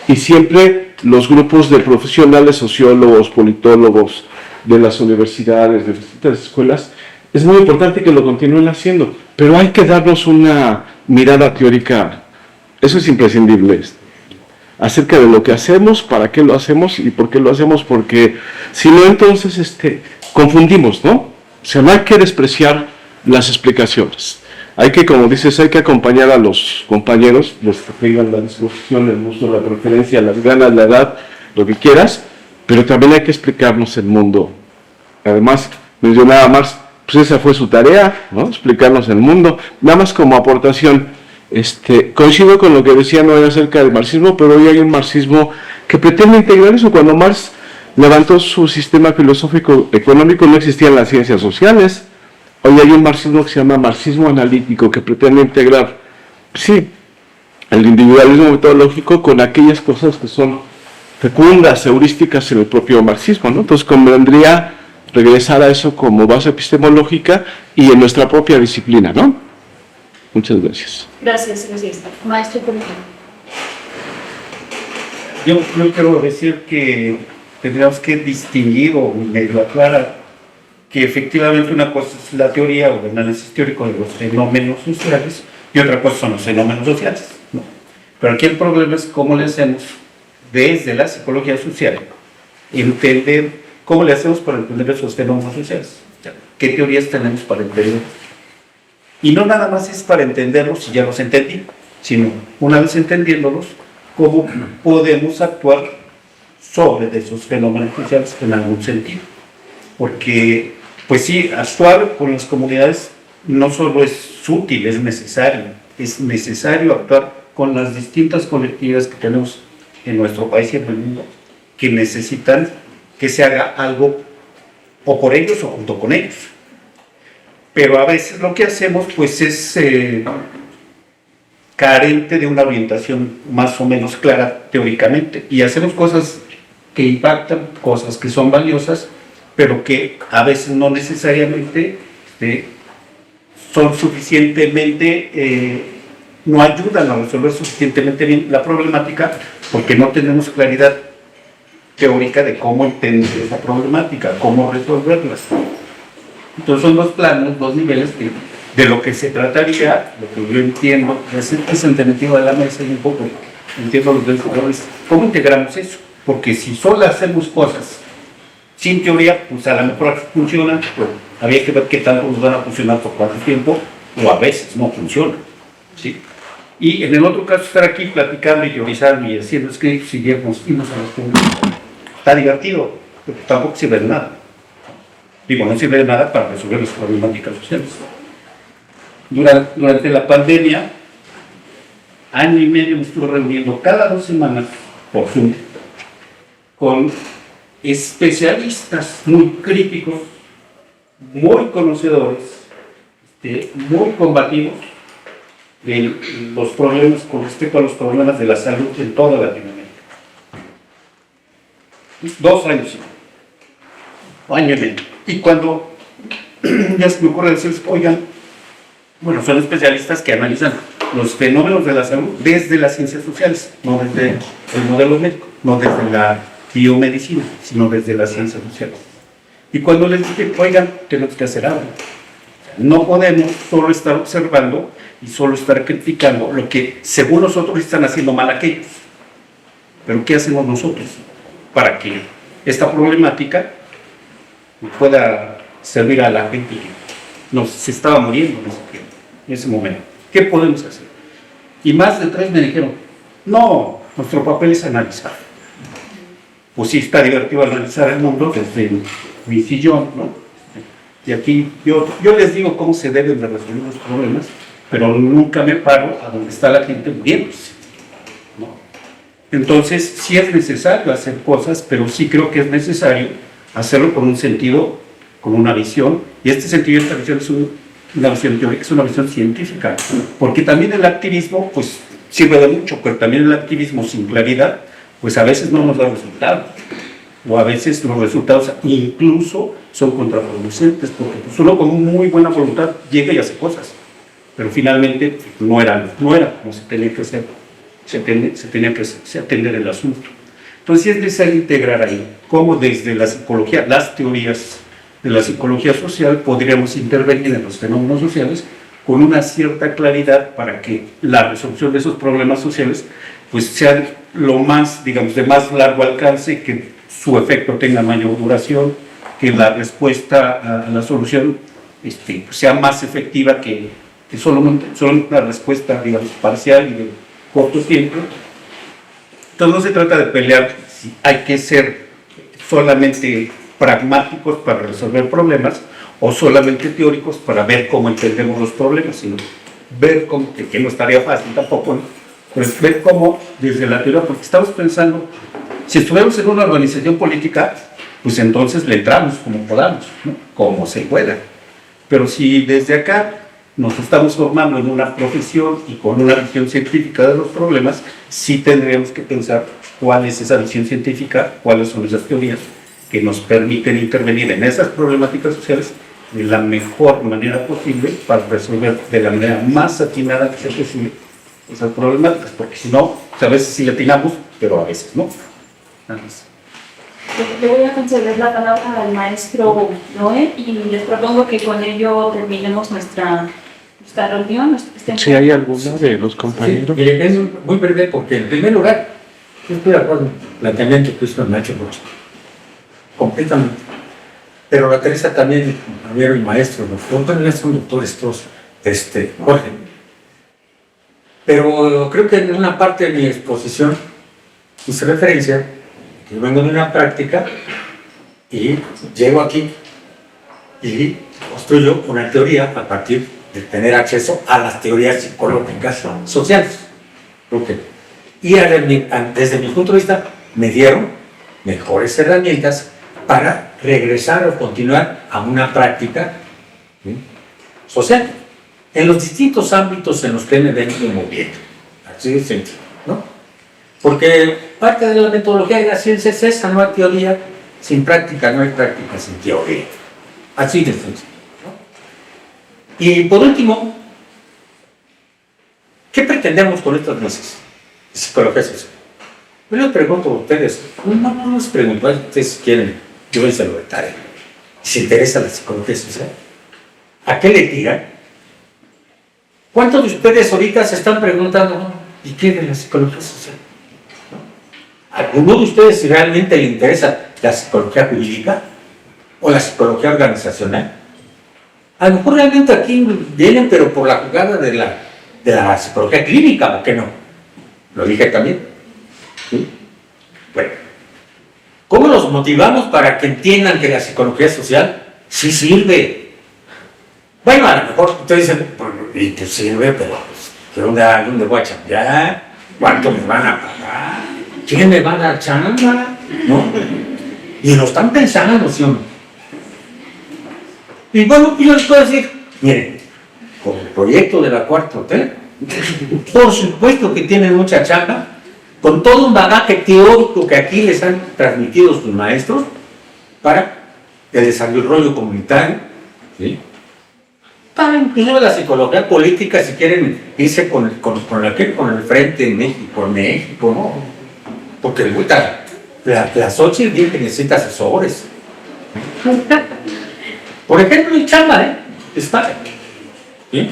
Y siempre los grupos de profesionales, sociólogos, politólogos, de las universidades, de distintas escuelas, es muy importante que lo continúen haciendo, pero hay que darnos una mirada teórica, eso es imprescindible, acerca de lo que hacemos, para qué lo hacemos y por qué lo hacemos, porque si no, entonces confundimos, ¿no? O sea, no hay que despreciar las explicaciones. Hay que, como dices, hay que acompañar a los compañeros, los que tengan la disposición, el gusto, la preferencia, las ganas, la edad, lo que quieras, pero también hay que explicarnos el mundo. Además, mencionaba Marx, pues esa fue su tarea, ¿no? Explicarnos el mundo. Nada más como aportación, coincido con lo que decía Noé acerca del marxismo, pero hoy hay un marxismo que pretende integrar eso. Cuando Marx levantó su sistema filosófico económico no existían las ciencias sociales. Hoy hay un marxismo que se llama marxismo analítico, que pretende integrar, sí, el individualismo metodológico con aquellas cosas que son fecundas, heurísticas en el propio marxismo, ¿no? Entonces convendría regresar a eso como base epistemológica y en nuestra propia disciplina, ¿no? Muchas gracias. Gracias. Maestro, por ejemplo. Yo quiero decir que tendríamos que distinguir o medio aclarar que efectivamente una cosa es la teoría o el análisis teórico de los fenómenos sociales y otra cosa son los fenómenos sociales, ¿no? Pero aquí el problema es cómo le hacemos desde la psicología social entender, cómo le hacemos para entender esos fenómenos sociales, qué teorías tenemos para entenderlos. Y no nada más es para entenderlos si ya los entendí, sino una vez entendiéndolos, cómo podemos actuar sobre esos fenómenos sociales en algún sentido. Porque, pues sí, actuar con las comunidades no solo es útil, es necesario actuar con las distintas colectividades que tenemos en nuestro país y en el mundo, que necesitan que se haga algo o por ellos o junto con ellos. Pero a veces lo que hacemos pues es carente de una orientación más o menos clara teóricamente, y hacemos cosas que impactan, cosas que son valiosas, pero que a veces no necesariamente son suficientemente, no ayudan a resolver suficientemente bien la problemática, porque no tenemos claridad teórica de cómo entender esa problemática, cómo resolverlas. Entonces son dos planos, dos niveles de lo que se trataría, lo que yo entiendo, es entendido de la mesa y un poco entiendo los dos colores, cómo integramos eso, porque si solo hacemos cosas sin teoría, pues a lo mejor funciona, pero había que ver qué tanto nos van a funcionar por cuánto tiempo, o a veces no funciona, ¿sí? Y en el otro caso, estar aquí platicando y teorizando y haciendo scripts y irnos a los puntos, está divertido, pero tampoco sirve de nada. Digo, no sirve de nada para resolver las problemáticas sociales. Durante la pandemia, año y medio me estuve reuniendo cada 2 semanas por Zoom con especialistas muy críticos, muy conocedores, muy combativos de los problemas con respecto a los problemas de la salud en toda Latinoamérica. 2 años, año y medio. Y cuando ya se me ocurre decirles, oigan, bueno, son especialistas que analizan los fenómenos de la salud desde las ciencias sociales, no desde el modelo médico, no desde la biomedicina, sino desde las ciencias sociales. Y cuando les dije, oigan, tenemos que hacer algo. No podemos solo estar observando y solo estar criticando lo que según nosotros están haciendo mal aquellos. Pero ¿qué hacemos nosotros para que esta problemática pueda servir a la gente que se estaba muriendo en ese momento? ¿Qué podemos hacer? Y más de 3 me dijeron, no, nuestro papel es analizar. Pues sí, está divertido analizar el mundo desde mi sillón, ¿no? Y aquí yo les digo cómo se deben de resolver los problemas, pero nunca me paro a donde está la gente muriéndose, ¿no? Entonces, sí es necesario hacer cosas, pero sí creo que es necesario hacerlo con un sentido, con una visión, y este sentido y esta visión es una visión teórica, es una visión científica, porque también el activismo, pues, sirve de mucho, pero también el activismo sin claridad, pues a veces no nos da resultados, o a veces los resultados incluso son contraproducentes, porque pues, uno con muy buena voluntad llega y hace cosas, pero finalmente pues, no era como se tenía que hacer, se tenía que atender el asunto. Entonces sí es necesario integrar ahí cómo desde la psicología, las teorías de la psicología social podríamos intervenir en los fenómenos sociales con una cierta claridad para que la resolución de esos problemas sociales pues sean lo más, digamos, de más largo alcance, que su efecto tenga mayor duración, que la respuesta a la solución pues sea más efectiva que solamente una respuesta, digamos, parcial y de corto tiempo. Entonces no se trata de pelear si hay que ser solamente pragmáticos para resolver problemas o solamente teóricos para ver cómo entendemos los problemas, sino ver cómo, que no estaría fácil tampoco, ¿no? Pues ver cómo desde la teoría, porque estamos pensando, si estuviéramos en una organización política, pues entonces le entramos como podamos, ¿no? Como se pueda. Pero si desde acá nos estamos formando en una profesión y con una visión científica de los problemas, sí tendríamos que pensar cuál es esa visión científica, cuáles son esas teorías que nos permiten intervenir en esas problemáticas sociales de la mejor manera posible para resolver de la manera más atinada que sea posible esas problemáticas, porque si no, pues a veces sí le atinamos, pero a veces no. Nada más. Le voy a conceder la palabra al maestro Noé y les propongo que con ello terminemos nuestra reunión. Si hay alguna de los Sí, compañeros. mire, es muy breve porque en primer lugar, yo estoy de acuerdo con el planteamiento que usted me ha hecho mucho, completamente. Pero la Teresa también, el compañero y maestro, bueno, son doctores todos, Jorge. Pero creo que en una parte de mi exposición hice referencia que yo vengo de una práctica y llego aquí y construyo una teoría a partir de tener acceso a las teorías psicológicas sociales. Y desde mi punto de vista me dieron mejores herramientas para regresar o continuar a una práctica social en los distintos ámbitos en los que me vengo moviendo. Así de sencillo, ¿no? Porque parte de la metodología de la ciencia es esa, no hay teoría sin práctica, no hay práctica sin teoría. Así de sencillo, ¿no? Y por último, ¿qué pretendemos con estas meses de psicología social? Yo les pregunto a ustedes, no les pregunto a ustedes si quieren, yo les lo de tarea. ¿Se interesa la psicología social? ¿A qué le tiran? ¿Cuántos de ustedes ahorita se están preguntando, ¿y qué de la psicología social? ¿No? ¿Alguno de ustedes si realmente le interesa la psicología jurídica o la psicología organizacional? A lo mejor realmente aquí vienen, pero por la jugada de la psicología clínica, ¿por qué no? Lo dije también. ¿Sí? Bueno, ¿cómo los motivamos para que entiendan que la psicología social sí sirve? Bueno, a lo mejor ustedes dicen, y te sirve, pero ¿dónde voy a chambear? ¿Cuánto me van a pagar? ¿Quién me va a dar chamba? ¿No? Y lo están pensando, ¿sí o no? Y bueno, yo les puedo decir, miren, con el proyecto de la Cuarta T, por supuesto que tienen mucha chamba, con todo un bagaje teórico que aquí les han transmitido sus maestros para el desarrollo comunitario, ¿sí? Para incluso la psicología política, si quieren irse con el Frente de México, ¿no? Porque ahorita la Xochitl dice que necesita asesores. Por ejemplo, el chamba, está. ¿Sí?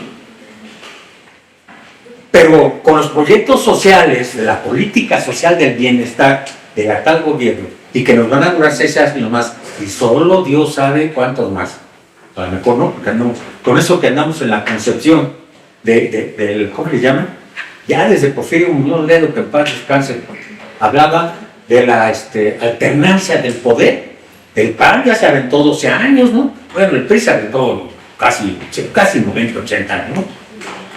Pero con los proyectos sociales, de la política social del bienestar de tal gobierno, y que nos van a durar 6 años más, y solo Dios sabe cuántos más. A lo mejor no, porque andamos, con eso que andamos en la concepción del, ¿cómo le llaman? Ya desde Porfirio Muñoz Ledo, que en paz descanse, hablaba de la alternancia del poder. El PAN ya se aventó 12 años, ¿no? Bueno, el PRI se aventó casi 90, 80 años, ¿no?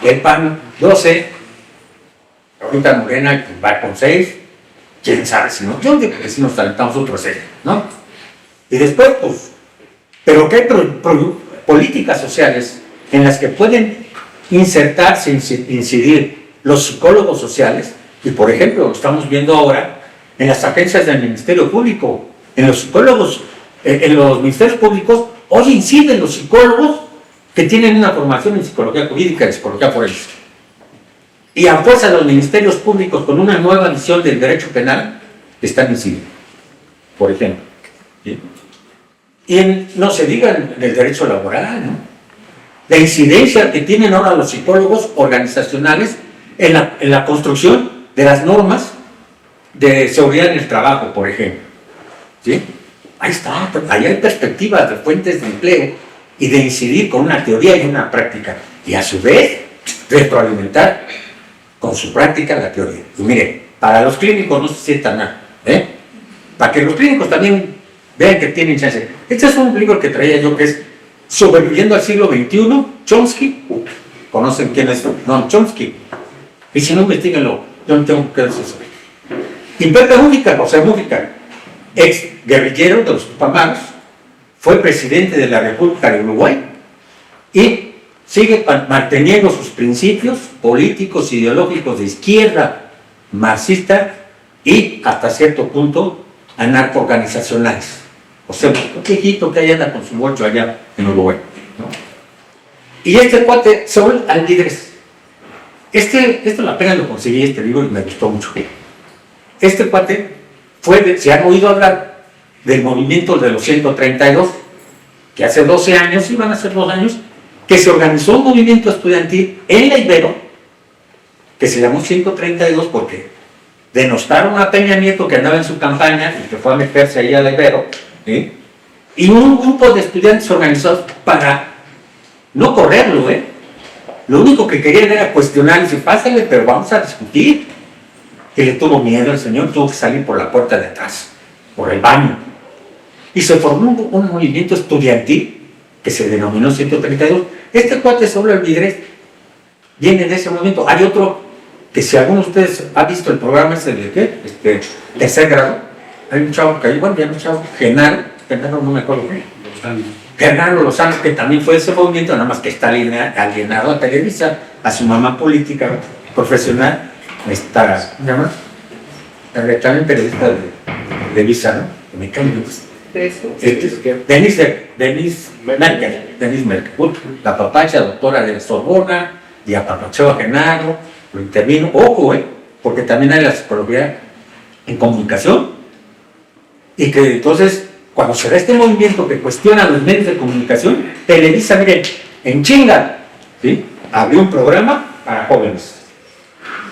El PAN 12, ahorita Morena va con 6, quién sabe si no. Yo digo que si nos talentamos otro serie, ¿no? Y después, pues, pero que hay políticas sociales en las que pueden insertarse, incidir los psicólogos sociales, y por ejemplo, lo estamos viendo ahora en las agencias del Ministerio Público, en los psicólogos, en los ministerios públicos, hoy inciden los psicólogos que tienen una formación en psicología jurídica, en psicología forense. Y a fuerza de los ministerios públicos con una nueva visión del derecho penal, están incidiendo, por ejemplo. ¿Sí? Y no se diga en el derecho laboral, ¿no? La incidencia que tienen ahora los psicólogos organizacionales en la construcción de las normas de seguridad en el trabajo, por ejemplo. ¿Sí? Ahí está, ahí hay perspectivas de fuentes de empleo y de incidir con una teoría y una práctica. Y a su vez, retroalimentar con su práctica la teoría. Y mire, para los clínicos no se sientan mal, ¿eh? Para que los clínicos también vean que tienen chance. Este es un libro que traía yo que es Sobreviviendo al siglo XXI, Chomsky. ¿Conocen quién es? Noam Chomsky. Y si no, investíguenlo. Yo no tengo que decir eso. Y Pepe Mujica, José Mujica, ex guerrillero de los Tupamaros, fue presidente de la República de Uruguay y sigue manteniendo sus principios políticos, ideológicos de izquierda, marxista y hasta cierto punto anarco-organizacionales. O sea, un viejito que anda con su bolso allá en Uruguay, ¿no? Y este cuate, Saúl Alvidres, esto la pena lo conseguí, este libro, y me gustó mucho. Este cuate se han oído hablar del movimiento de los 132, que hace 12 años, iban a ser 2 años, que se organizó un movimiento estudiantil en la Ibero, que se llamó 132 porque denostaron a Peña Nieto que andaba en su campaña y que fue a meterse ahí a la Ibero, ¿sí? Y un grupo de estudiantes organizados para no correrlo, lo único que querían era cuestionar y decir, pásale, pero vamos a discutir. Que le tuvo miedo el señor, tuvo que salir por la puerta de atrás, por el baño. Y se formó un movimiento estudiantil que se denominó 132. Este cuate Saúl Alvidres viene de ese movimiento. Hay otro que si alguno de ustedes ha visto el programa ese de ¿qué? Tercer grado, hay un chavo que hay, bueno, ya un chavo, Genaro, no me acuerdo qué. Genaro Lozano, que también fue de ese movimiento, nada más que está alienado a Televisa, a su mamá política, profesional. ¿Cómo se llama? También periodista de Visa, ¿no? Que me cae Denise Merkel, la papacha, doctora de Sorbona, y apapachó a Genaro, lo intervino, ojo, porque también hay la psicología en comunicación, y que entonces, cuando se da este movimiento que cuestiona los medios de comunicación, Televisa, miren, en chinga, ¿sí? Abrió un programa para jóvenes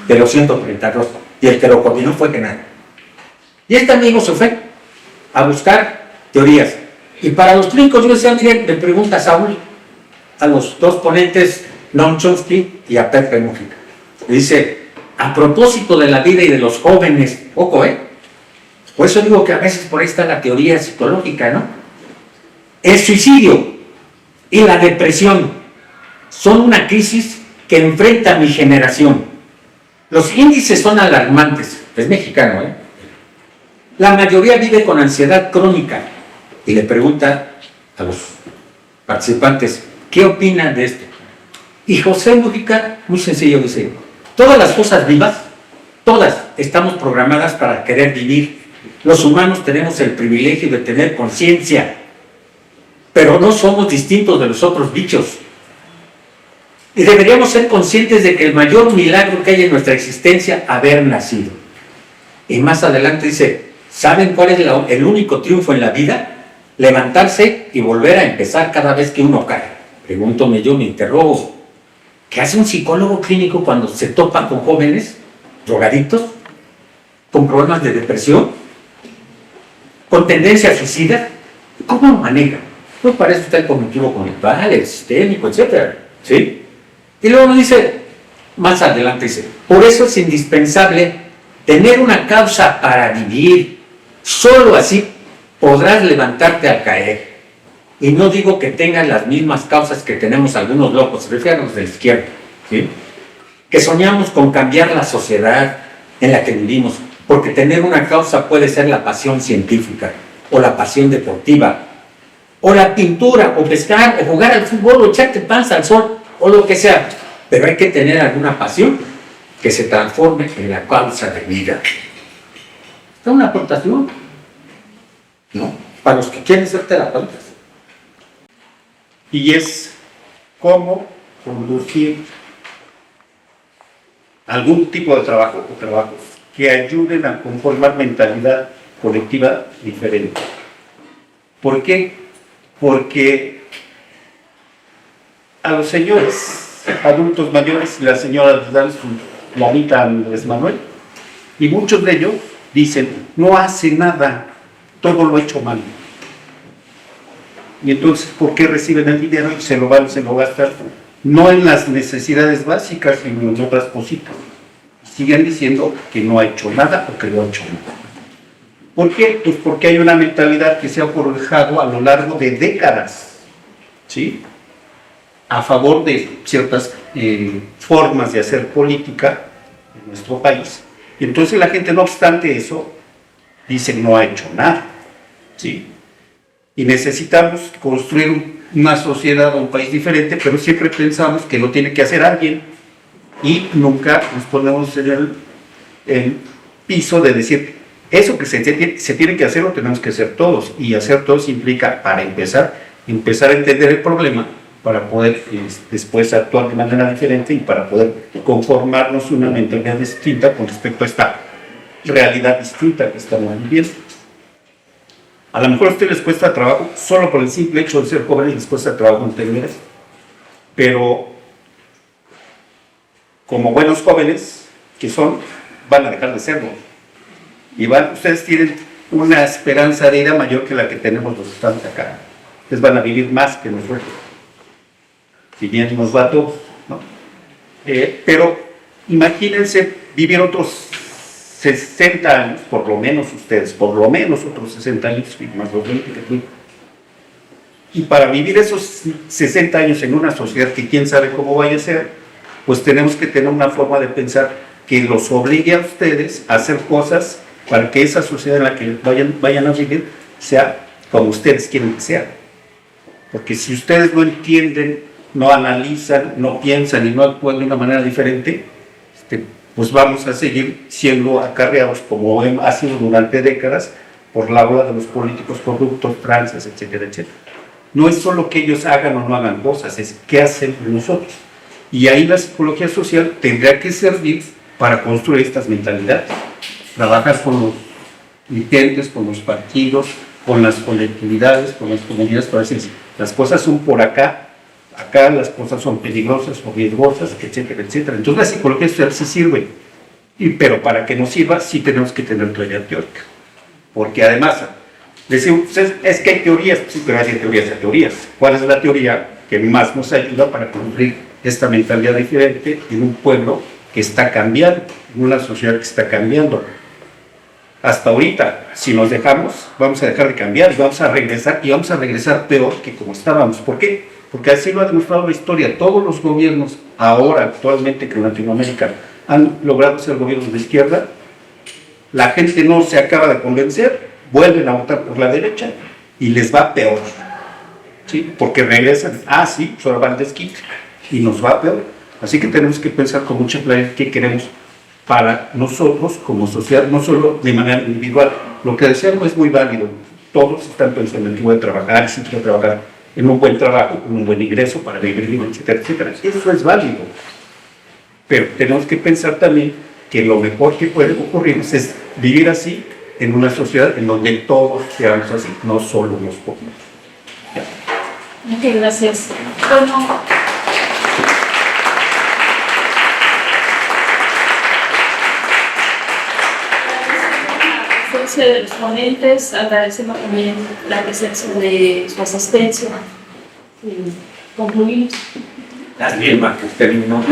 de los 132, y el que lo coordinó fue Genaro. Y este amigo se fue a buscar teorías. Y para los clínicos, yo decía, miren, le pregunta a Saúl, a los dos ponentes, Noam Chomsky y a Pepe Mujica. Le dice, a propósito de la vida y de los jóvenes, ojo, por eso digo que a veces por ahí está la teoría psicológica, ¿no? El suicidio y la depresión son una crisis que enfrenta a mi generación. Los índices son alarmantes. Es mexicano, La mayoría vive con ansiedad crónica. Y le pregunta a los participantes, ¿qué opinan de esto? Y José Mujica, muy sencillo, dice, todas las cosas vivas, todas estamos programadas para querer vivir. Los humanos tenemos el privilegio de tener conciencia, pero no somos distintos de los otros bichos. Y deberíamos ser conscientes de que el mayor milagro que hay en nuestra existencia, haber nacido. Y más adelante dice, ¿saben cuál es el único triunfo en la vida? Levantarse y volver a empezar cada vez que uno cae. Pregúntome yo, me interrogo, ¿qué hace un psicólogo clínico cuando se topa con jóvenes drogadictos, con problemas de depresión, con tendencia suicida? ¿Cómo lo maneja? Pues para eso está el cognitivo conductual, el sistémico, etc. ¿Sí? Y luego nos dice, más adelante dice, por eso es indispensable tener una causa para vivir. Solo así podrás levantarte al caer. Y no digo que tengan las mismas causas que tenemos algunos locos, se refiere a los de la izquierda, ¿sí? Que soñamos con cambiar la sociedad en la que vivimos. Porque tener una causa puede ser la pasión científica, o la pasión deportiva, o la pintura, o pescar, o jugar al fútbol, o echarte panza al sol, o lo que sea. Pero hay que tener alguna pasión que se transforme en la causa de vida. Es una aportación, ¿no? Para los que quieren ser terapeutas. Y es cómo conducir algún tipo de trabajo o trabajos que ayuden a conformar mentalidad colectiva diferente. ¿Por qué? Porque a los señores adultos mayores, la señora les dan su lanita a Andrés Manuel, y muchos de ellos dicen, no hace nada, todo lo ha hecho mal. Y entonces, ¿por qué reciben el dinero y se lo gastan? No en las necesidades básicas, sino en otras cositas. Siguen diciendo que no ha hecho nada o que lo ha hecho mal. ¿Por qué? Pues porque hay una mentalidad que se ha forjado a lo largo de décadas, ¿sí?, a favor de ciertas formas de hacer política en nuestro país. Y entonces la gente, no obstante eso, dice no ha hecho nada, ¿sí? Y necesitamos construir una sociedad o un país diferente, pero siempre pensamos que lo tiene que hacer alguien y nunca nos ponemos en el piso de decir, eso que se tiene que hacer lo tenemos que hacer todos, y hacer todos implica, para empezar a entender el problema, para poder después actuar de manera diferente y para poder conformarnos una mentalidad distinta con respecto a esta realidad distinta que estamos viviendo. A lo mejor a ustedes les cuesta trabajo, solo por el simple hecho de ser jóvenes les cuesta trabajo entender eso, pero como buenos jóvenes que son, van a dejar de serlo. Y ustedes tienen una esperanza de vida mayor que la que tenemos los que estamos acá. Ustedes van a vivir más que nosotros. Si bien nos va a todos, ¿no? Pero imagínense vivir otros 60 años, por lo menos ustedes, por lo menos otros 60 años, más los 20 que tú. Y para vivir esos 60 años en una sociedad que quién sabe cómo vaya a ser, pues tenemos que tener una forma de pensar que los obligue a ustedes a hacer cosas para que esa sociedad en la que vayan a vivir sea como ustedes quieren que sea. Porque si ustedes no entienden, no analizan, no piensan y no actúan de una manera diferente, pues vamos a seguir siendo acarreados, como ha sido durante décadas, por la ola de los políticos corruptos, tranzas, etcétera, etcétera. No es solo que ellos hagan o no hagan cosas, es qué hacen nosotros. Y ahí la psicología social tendrá que servir para construir estas mentalidades. Trabajar con los dirigentes, con los partidos, con las colectividades, con las comunidades, para decir, las cosas son por acá las cosas son peligrosas o riesgosas, etcétera, etcétera. Entonces la psicología social sí sirve, pero para que nos sirva sí tenemos que tener teoría teórica. Porque además, decimos, es que hay teorías, sí, pero hay teorías. ¿Cuál es la teoría que más nos ayuda para construir esta mentalidad diferente en un pueblo que está cambiando, en una sociedad que está cambiando? Hasta ahorita, si nos dejamos, vamos a dejar de cambiar, vamos a regresar peor que como estábamos. ¿Por qué? Porque así lo ha demostrado la historia. Todos los gobiernos ahora, actualmente, que en Latinoamérica han logrado ser gobiernos de izquierda, la gente no se acaba de convencer, vuelven a votar por la derecha y les va peor, ¿sí? Porque regresan, sí, pues ahora van al desquite y nos va peor. Así que tenemos que pensar con mucha claridad qué queremos para nosotros como sociedad, no solo de manera individual. Lo que deseamos es muy válido. Todos están pensando en que voy a trabajar, si quiero trabajar en un buen trabajo, con un buen ingreso para vivir, etcétera, etcétera. Eso es válido. Pero tenemos que pensar también que lo mejor que puede ocurrir es vivir así en una sociedad en donde todos seamos así, no solo los pocos. Muchas gracias. Bueno, de los ponentes, agradecemos también la presencia de su asistencia. Concluimos. Las mismas que usted mismo.